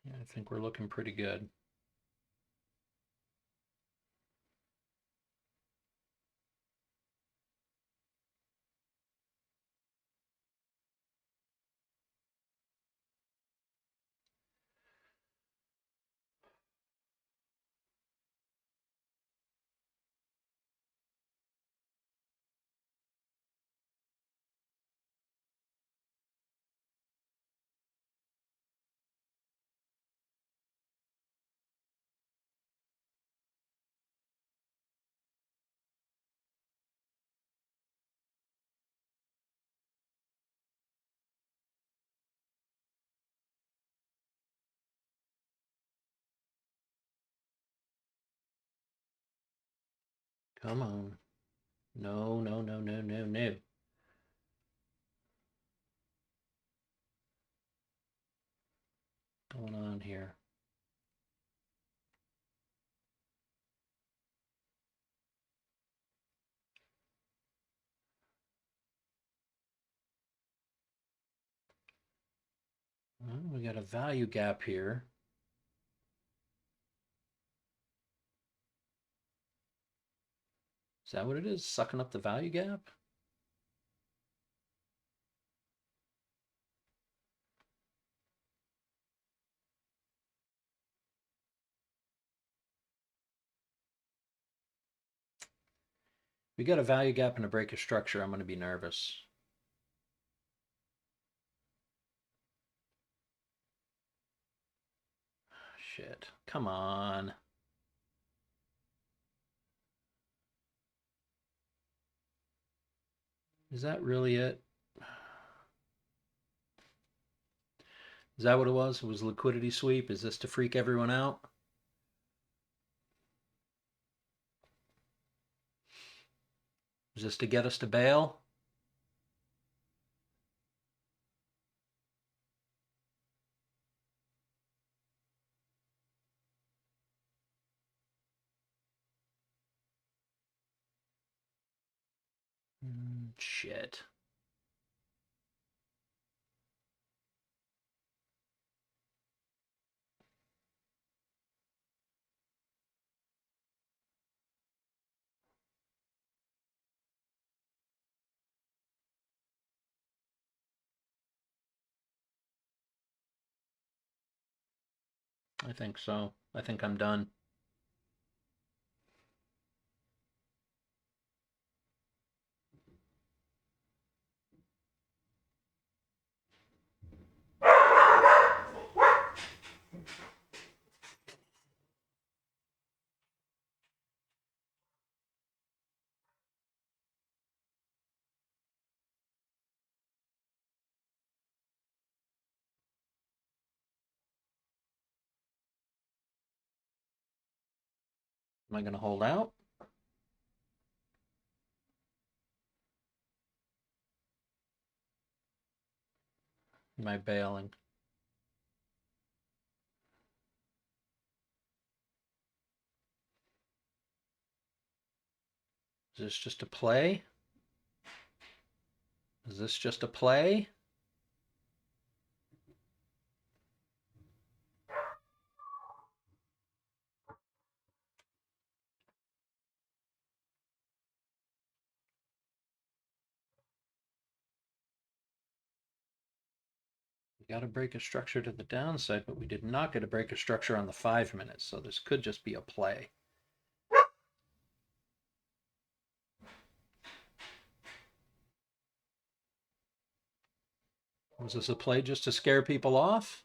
Speaker 1: yeah, I think we're looking pretty good. Come on. No, no, no, no, no, no. Going on here? Well, we got a value gap here. Is that what it is? Sucking up the value gap? We got a value gap and a break of structure. I'm going to be nervous. Shit. Come on. Is that really it? Is that what it was? It was liquidity sweep? Is this to freak everyone out? Is this to get us to bail? Shit. I think so. I think I'm done. Am I going to hold out? Am I bailing? Is this just a play? Is this just a play? We got to break a structure to the downside, but we did not get a break a structure on the 5 minutes, so this could just be a play. Was this a play just to scare people off?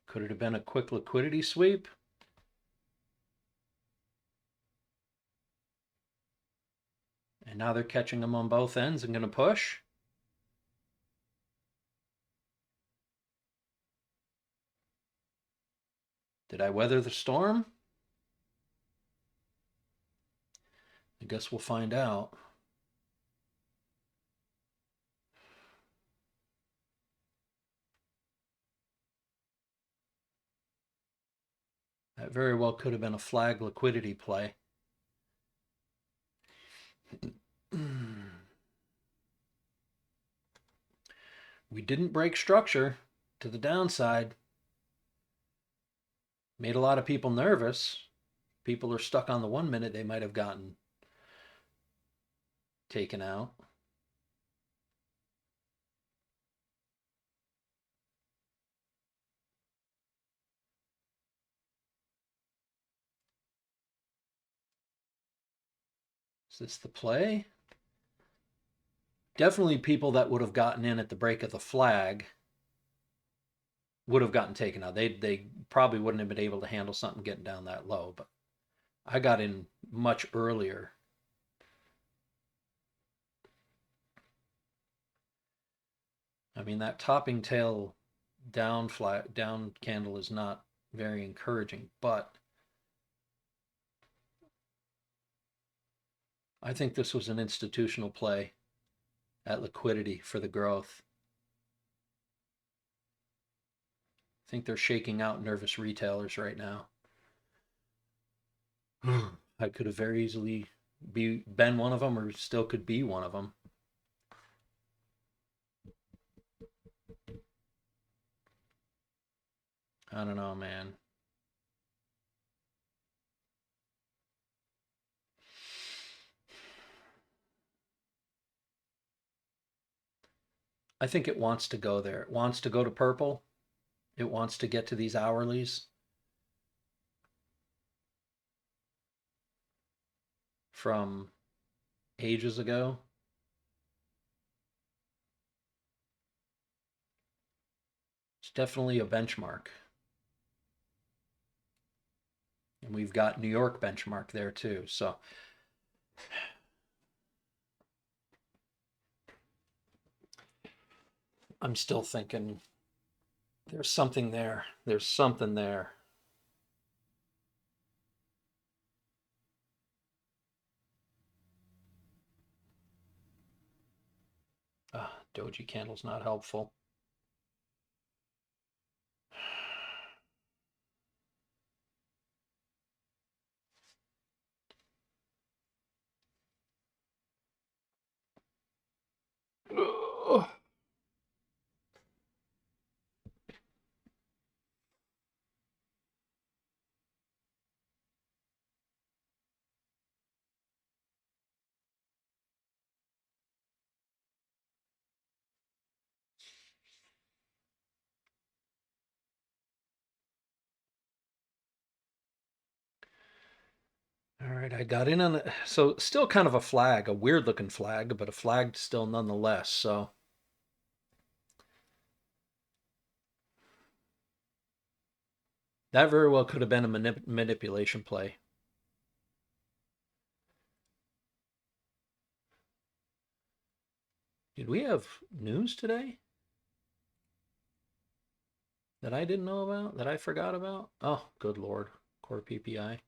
Speaker 1: Could it have been a quick liquidity sweep? And now they're catching them on both ends and going to push? Did I weather the storm? I guess we'll find out. That very well could have been a flag liquidity play. We didn't break structure to the downside. Made a lot of people nervous. People are stuck on the 1 minute, they might have gotten taken out. Is this the play? Definitely people that would have gotten in at the break of the flag would have gotten taken out. They probably wouldn't have been able to handle something getting down that low, but I got in much earlier. I mean, that topping tail down candle is not very encouraging, but I think this was an institutional play at liquidity for the growth. I think they're shaking out nervous retailers right now. I could have very easily been one of them, or still could be one of them. I don't know, man. I think it wants to go there. It wants to go to purple. It wants to get to these hourlies from ages ago. It's definitely a benchmark. And we've got New York benchmark there too. So I'm still thinking there's something there. There's something there. Doji candle's not helpful. All right, I got in on it. So still kind of a flag, a weird looking flag, but a flag still nonetheless. So that very well could have been a manipulation play. Did we have news today that I didn't know about, that I forgot about? Oh, good Lord. Core PPI.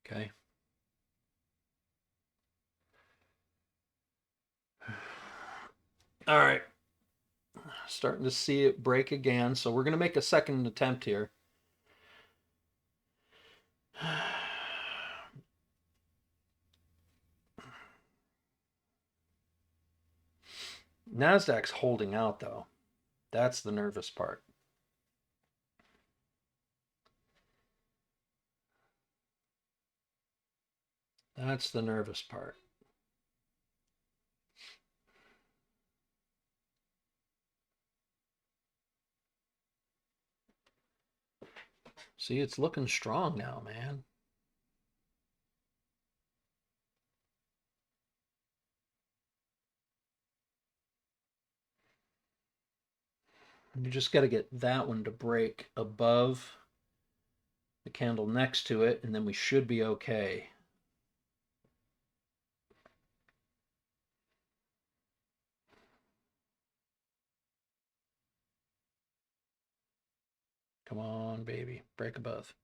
Speaker 1: Okay. All right. Starting to see it break again. So we're going to make a second attempt here. NASDAQ's holding out, though. That's the nervous part. That's the nervous part. See, it's looking strong now, man. You just got to get that one to break above the candle next to it, and then we should be okay. Come on, baby. Break above.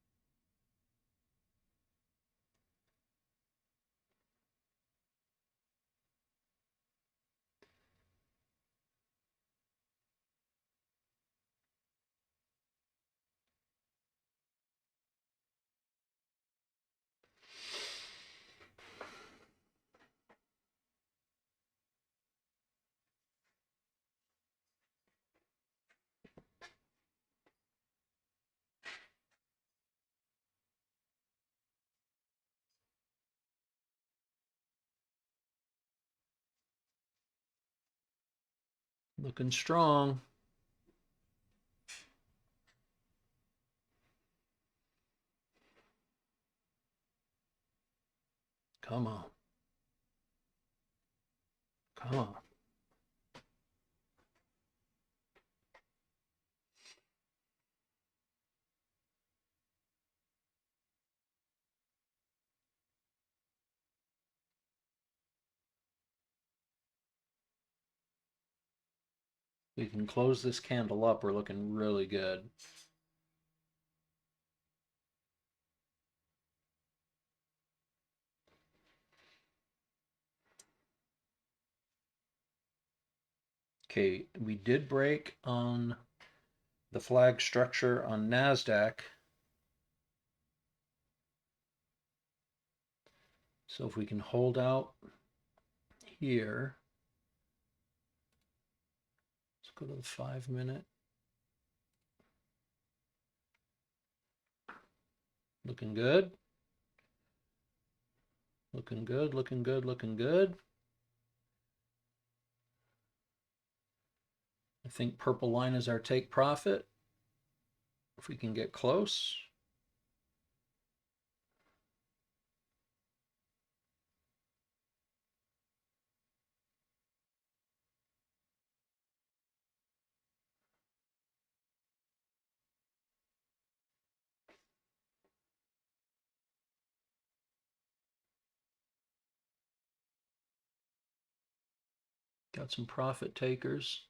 Speaker 1: Looking strong. Come on. Come on. We can close this candle up. We're looking really good. Okay, we did break on the flag structure on NASDAQ. So if we can hold out here, let's go to the 5-minute. Looking good. Looking good, looking good, looking good. I think purple line is our take profit. If we can get close. Got some profit takers.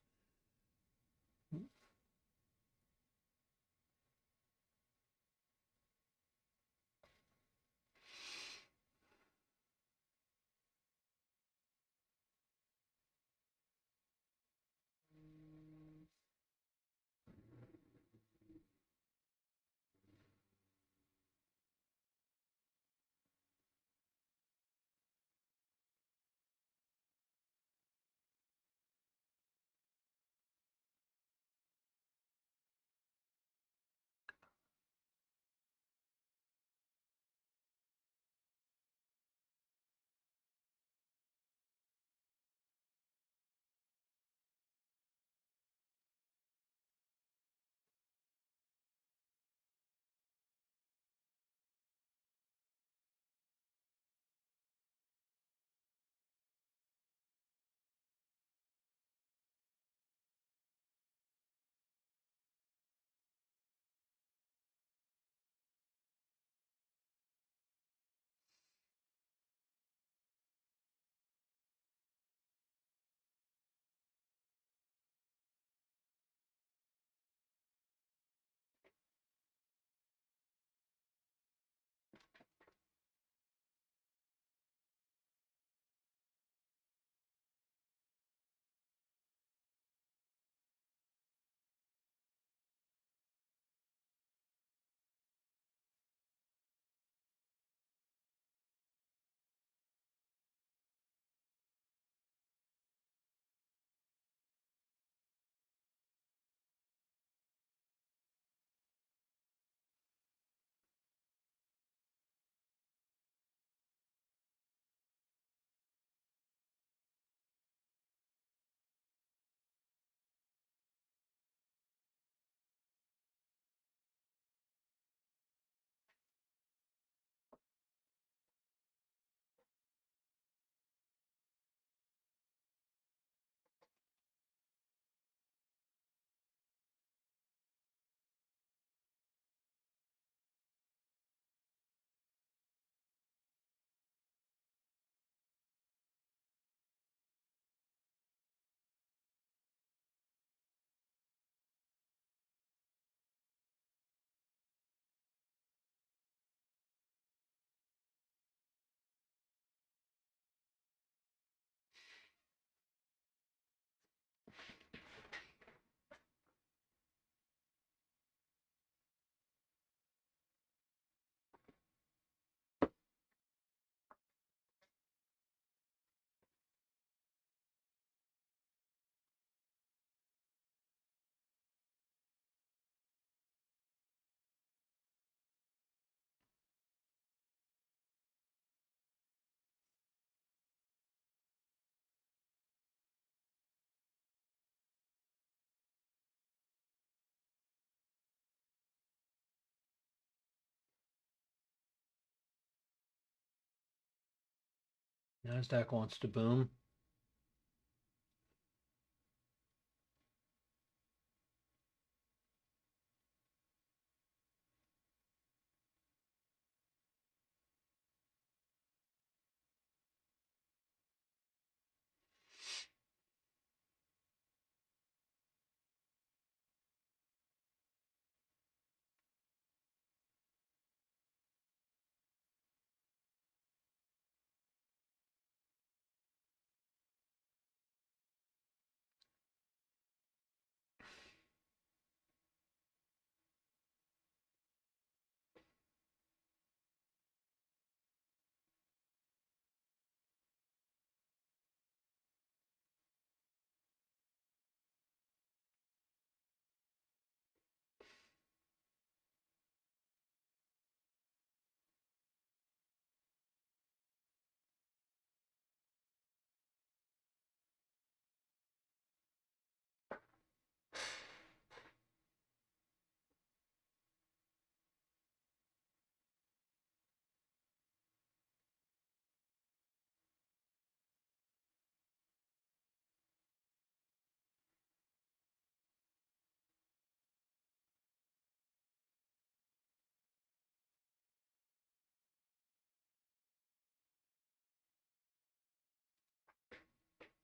Speaker 1: NASDAQ wants to boom.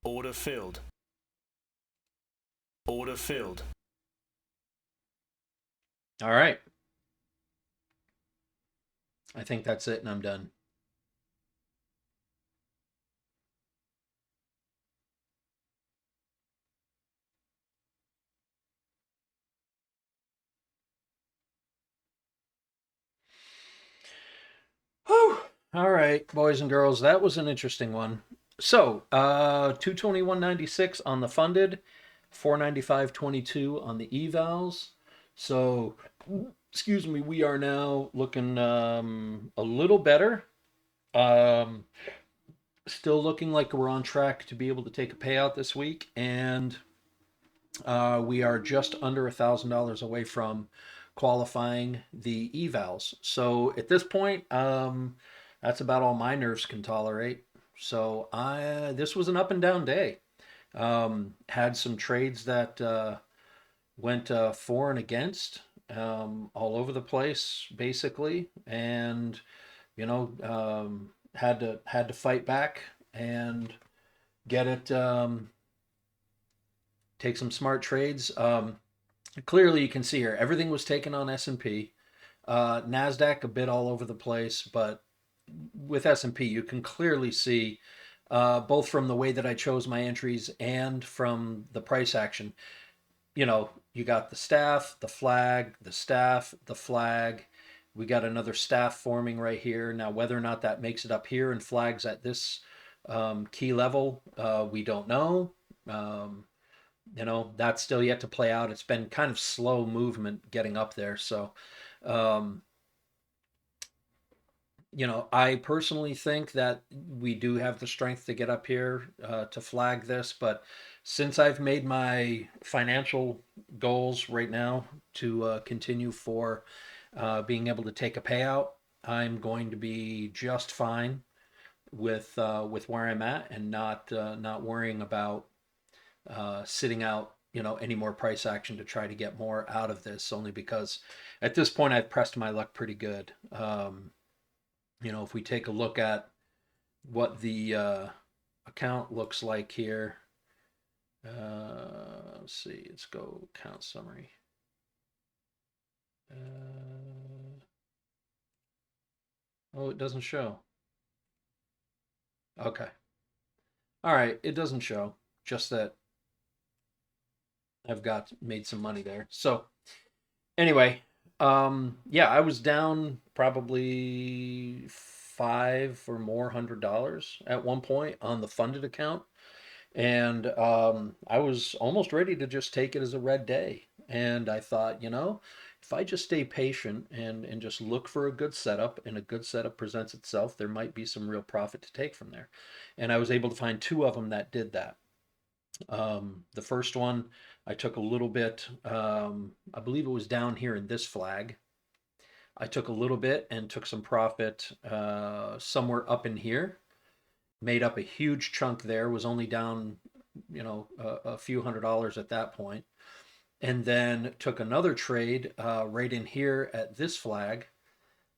Speaker 2: Order filled. Order filled.
Speaker 1: All right. I think that's it and I'm done. Whew. All right, boys and girls, that was an interesting one. So, 221.96 on the funded, 495.22 on the evals. So, excuse me, we are now looking a little better. Um, Still looking like we're on track to be able to take a payout this week, and we are just under $1,000 away from qualifying the evals. So at this point, that's about all my nerves can tolerate. So I this was an up and down day. Had some trades that went for and against, all over the place, basically, and had to fight back and get it. Take some smart trades. Clearly, you can see here everything was taken on S&P. Nasdaq a bit all over the place, but with S&P, you can clearly see, both from the way that I chose my entries and from the price action. You got the staff, the flag, the staff, the flag. We got another staff forming right here. Now, whether or not that makes it up here and flags at this key level, we don't know. Um, that's still yet to play out. It's been kind of slow movement getting up there. So, um, I personally think that we do have the strength to get up here, to flag this. But since I've made my financial goals right now to continue for being able to take a payout, I'm going to be just fine with where I'm at and not worrying about sitting out any more price action to try to get more out of this. Only because at this point I've pressed my luck pretty good. If we take a look at what the account looks like here, let's see, let's go account summary. Oh, it doesn't show. Okay. All right, it doesn't show. Just that I've got made some money there. So anyway, yeah, I was down probably five or more $100 at one point on the funded account, and I was almost ready to just take it as a red day. And I thought, if I just stay patient and just look for a good setup, and a good setup presents itself, there might be some real profit to take from there. And I was able to find two of them that did that. The first one, I took a little bit, I believe it was down here in this flag. I took a little bit and took some profit somewhere up in here. made up a huge chunk there, was only down, a few $100s at that point, and then took another trade right in here at this flag,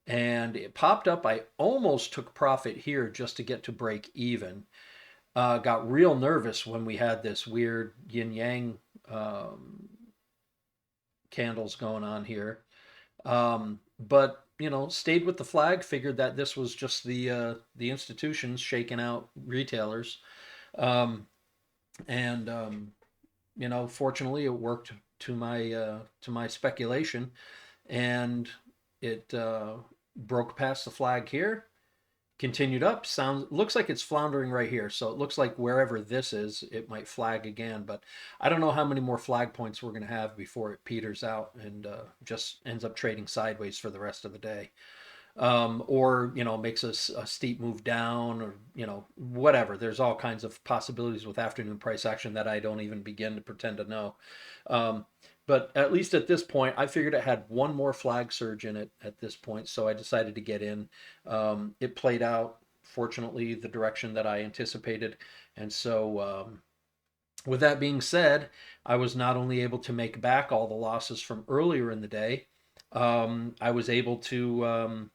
Speaker 1: and it popped up. I almost took profit here just to get to break even. Got real nervous when we had this weird yin yang candles going on here. But stayed with the flag. Figured that this was just the institutions shaking out retailers, um, and fortunately, it worked to my speculation, and it broke past the flag here, continued up. Sounds looks like it's floundering right here, so it looks like wherever this is, it might flag again. But I don't know how many more flag points we're going to have before it peters out and just ends up trading sideways for the rest of the day, or makes a steep move down, or whatever. There's all kinds of possibilities with afternoon price action that I don't even begin to pretend to know. Um, but at least at this point, I figured it had one more flag surge in it at this point, so I decided to get in. It played out, fortunately, the direction that I anticipated, and so with that being said, I was not only able to make back all the losses from earlier in the day, I was able to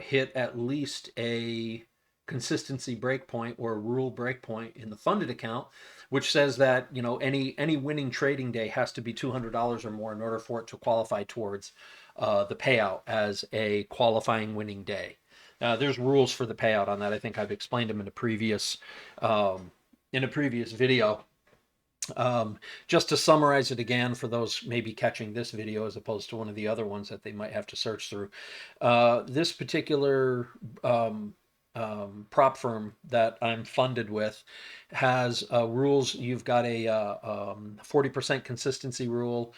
Speaker 1: hit at least a consistency breakpoint or a rule breakpoint in the funded account, which says that any winning trading day has to be $200 or more in order for it to qualify towards the payout as a qualifying winning day. There's rules for the payout on that. I think I've explained them in a previous video. Just to summarize it again for those maybe catching this video as opposed to one of the other ones that they might have to search through, this particular prop firm that I'm funded with has rules. You've got a 40% consistency rule.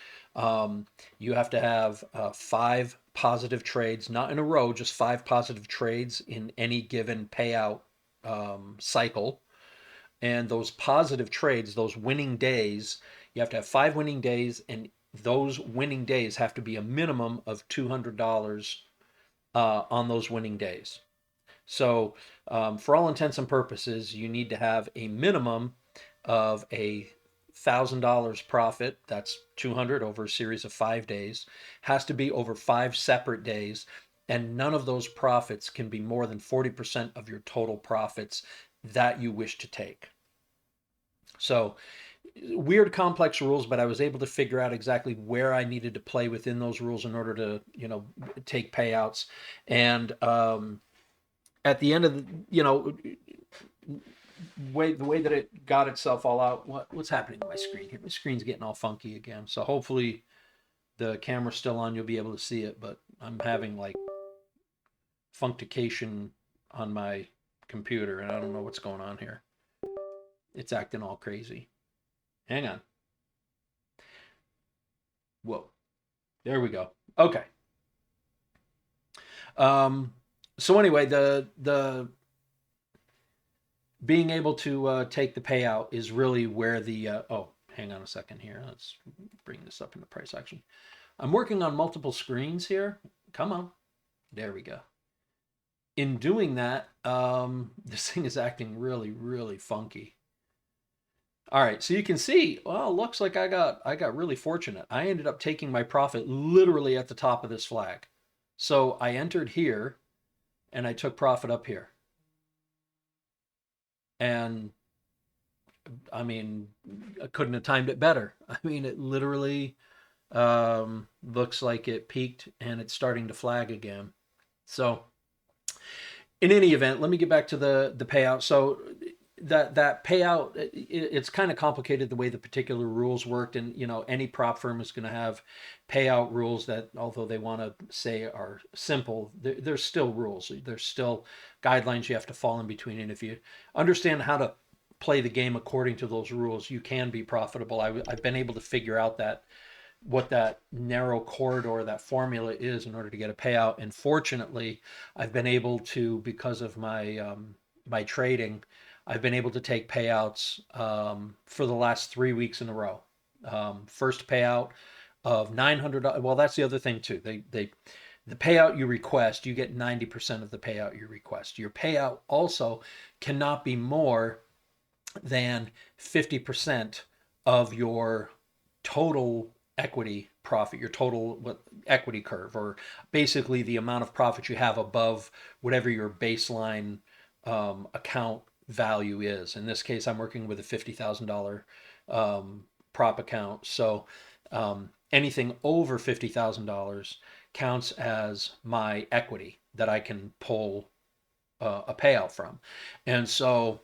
Speaker 1: You have to have 5 positive trades, not in a row, just 5 positive trades in any given payout cycle. And those positive trades, those winning days, you have to have 5 winning days, and those winning days have to be a minimum of $200 on those winning days. So, for all intents and purposes, you need to have a minimum of $1,000 profit. That's 200 over a series of 5 days. Has to be over 5 separate days, and none of those profits can be more than 40% of your total profits that you wish to take. So, weird complex rules, but I was able to figure out exactly where I needed to play within those rules in order to take payouts. And at the end of the way that it got itself all out, what's happening to my screen here? My screen's getting all funky again, so hopefully the camera's still on, you'll be able to see it, but I'm having like functication on my computer, and I don't know what's going on here. It's acting all crazy. Hang on. Whoa. There we go. Okay. So anyway, the being able to take the payout is really where the oh, hang on a second here. Let's bring this up in the price action. I'm working on multiple screens here. Come on. There we go. In doing that, this thing is acting really, really funky. All right, so you can see, well, looks like I got really fortunate. I ended up taking my profit literally at the top of this flag. So I entered here and I took profit up here. And I mean, I couldn't have timed it better. I mean, it literally looks like it peaked and it's starting to flag again. So in any event, let me get back to the payout. So that payout, it's kind of complicated the way the particular rules worked, and any prop firm is going to have payout rules that, although they want to say are simple, there's still rules. There's still guidelines you have to fall in between, and if you understand how to play the game according to those rules, you can be profitable. I've been able to figure out that what that narrow corridor, that formula is in order to get a payout. And fortunately, I've been able to, because of my trading, I've been able to take payouts for the last 3 weeks in a row. First payout of $900. Well, that's the other thing too. The payout you request, you get 90% of the payout you request. Your payout also cannot be more than 50% of your total equity profit, your total equity curve, or basically the amount of profit you have above whatever your baseline account value is. In this case, I'm working with a $50,000 prop account. So anything over $50,000 counts as my equity that I can pull a payout from. And so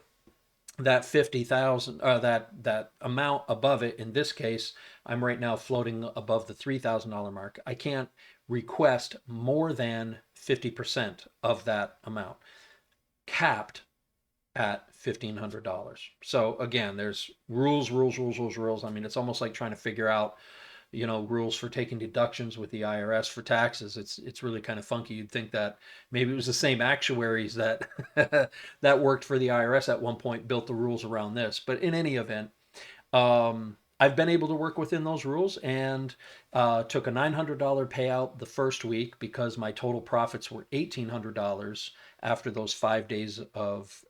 Speaker 1: that 50,000 that amount above it, in this case I'm right now floating above the $3,000 mark. I can't request more than 50% of that amount, capped at $1,500. So again, there's rules. I mean, it's almost like trying to figure out, rules for taking deductions with the IRS for taxes. It's really kind of funky. You'd think that maybe it was the same actuaries that that worked for the IRS at one point built the rules around this. But in any event, I've been able to work within those rules, and took a $900 payout the first week because my total profits were $1,800 after those 5 days of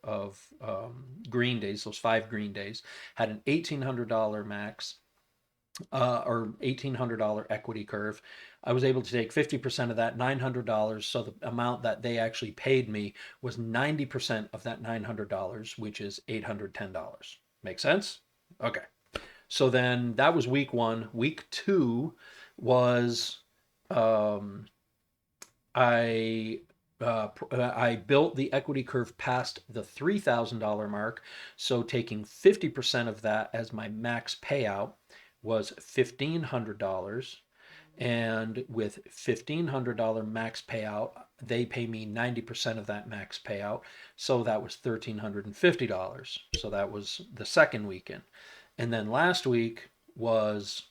Speaker 1: green days, those 5 green days. Had an $1,800 max, or $1,800 equity curve. I was able to take 50% of that $900. So the amount that they actually paid me was 90% of that $900, which is $810. Make sense? Okay. So then that was week one. Week two was, I I built the equity curve past the $3,000 mark. So taking 50% of that as my max payout was $1,500. And with $1,500 max payout, they pay me 90% of that max payout. So that was $1,350. So that was the second weekend. And then last week was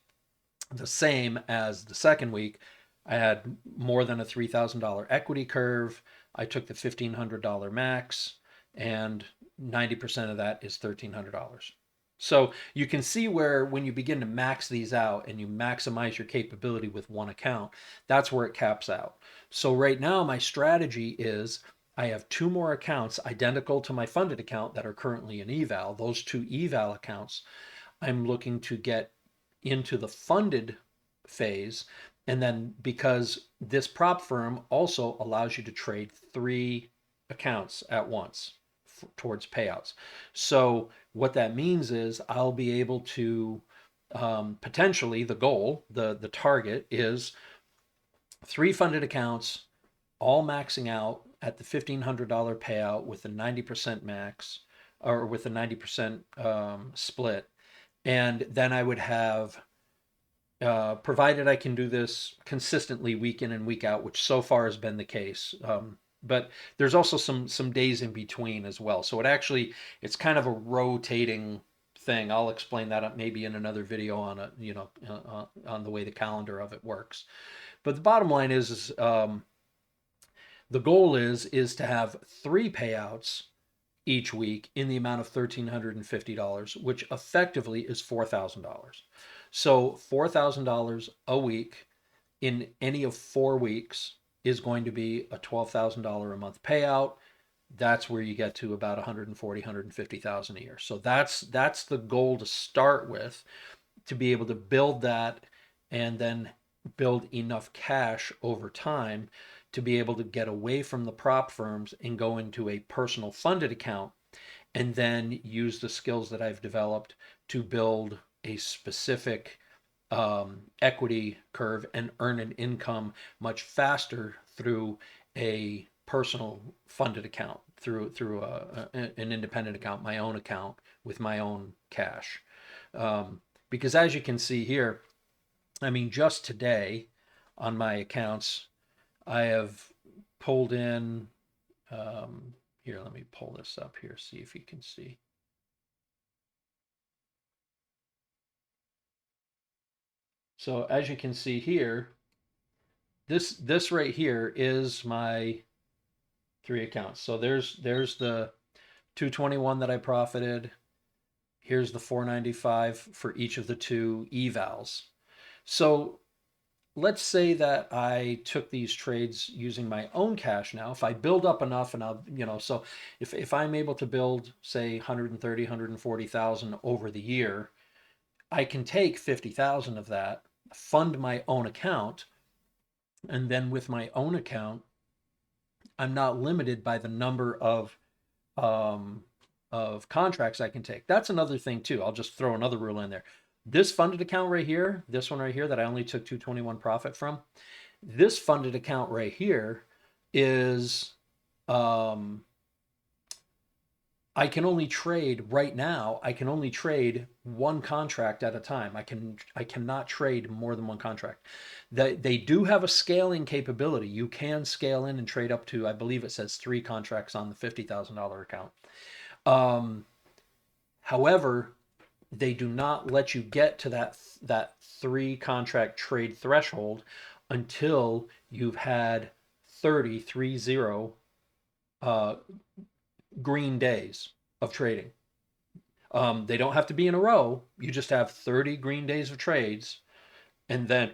Speaker 1: the same as the second week. I had more than a $3,000 equity curve. I took the $1,500 max, and 90% of that is $1,300. So you can see where when you begin to max these out and you maximize your capability with one account, that's where it caps out. So right now my strategy is I have two more accounts identical to my funded account that are currently in eval. Those two eval accounts I'm looking to get into the funded phase. And then because this prop firm also allows you to trade three accounts at once towards payouts. So what that means is I'll be able to, potentially, the goal, the target is three funded accounts, all maxing out at the $1,500 payout with a 90% max, or with a 90% split. And then I would have, provided I can do this consistently week in and week out, which so far has been the case. But there's also some days in between as well. So it's kind of a rotating thing. I'll explain that maybe in another video on on the way the calendar of it works. But the bottom line is the goal is to have three payouts each week in the amount of $1,350, which effectively is $4,000. So $4,000 a week in any of 4 weeks is going to be a $12,000 a month payout. That's where you get to about 140, 150,000 a year. So that's the goal to start with, to be able to build that and then build enough cash over time to be able to get away from the prop firms and go into a personal funded account, and then use the skills that I've developed to build a specific equity curve and earn an income much faster through a personal funded account, through an independent account, my own account with my own cash. Because as you can see here, I mean, just today on my accounts, I have pulled in, here, let me pull this up here, see if you can see. So as you can see here, this right here is my three accounts. So there's the 221 that I profited. Here's the 495 for each of the two evals. So let's say that I took these trades using my own cash now. If I build up enough and so if I'm able to build, say, 130, 140,000 over the year, I can take 50,000 of that, fund my own account, and then with my own account, I'm not limited by the number um, of contracts I can take. That's another thing too. I'll just throw another rule in there. This funded account right here, this one right here that I only took 221 profit from, this funded account right here is um, I can only trade right now. I can only trade one contract at a time. I cannot trade more than one contract. They do have a scaling capability. You can scale in and trade up to, I believe it says 3 contracts on the $50,000 account. Um, However, they do not let you get to that 3 contract trade threshold until you've had 30 uh, green days of trading. They don't have to be in a row. You just have 30 green days of trades, and then,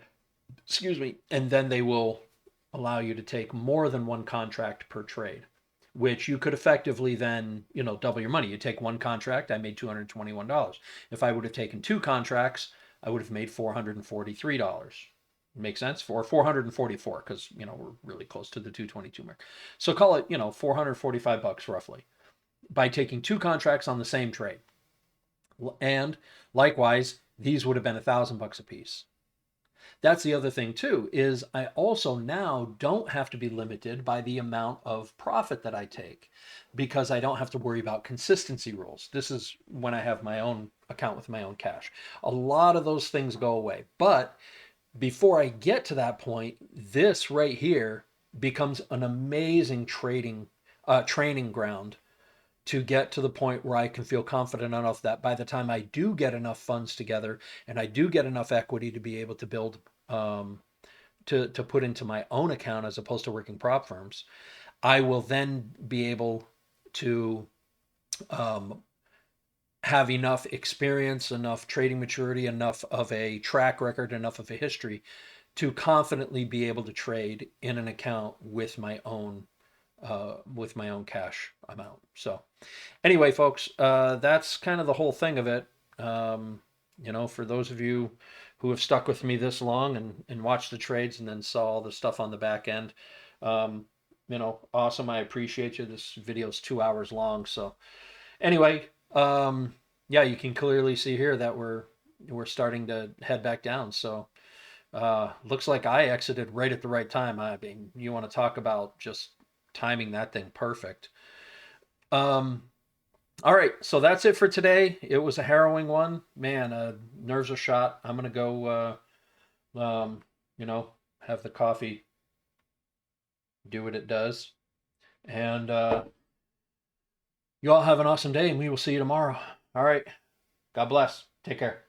Speaker 1: excuse me, and then they will allow you to take more than one contract per trade, which you could effectively then, double your money. You take one contract, I made $221. If I would have taken 2 contracts, I would have made $443. Make sense? For 444, because we're really close to the 222 mark. So call it, $445 roughly by taking 2 contracts on the same trade. And likewise, these would have been $1,000 a piece. That's the other thing too, is I also now don't have to be limited by the amount of profit that I take because I don't have to worry about consistency rules. This is when I have my own account with my own cash. A lot of those things go away. But before I get to that point, this right here becomes an amazing training ground to get to the point where I can feel confident enough that by the time I do get enough funds together and I do get enough equity to be able to build to put into my own account as opposed to working prop firms, I will then be able to um, have enough experience, enough trading maturity, enough of a track record, enough of a history to confidently be able to trade in an account with my own cash amount. So anyway, folks, that's kind of the whole thing of it. For those of you who have stuck with me this long and watched the trades and then saw all the stuff on the back end, awesome. I appreciate you. This video is 2 hours long. So anyway, yeah, you can clearly see here that we're starting to head back down. So looks like I exited right at the right time. I mean, you want to talk about just timing that thing perfect. Um, all right, so that's it for today. It was a harrowing one, man. Nerves are shot. I'm gonna go, have the coffee do what it does, and you all have an awesome day, and we will see you tomorrow. All right, God bless. Take care.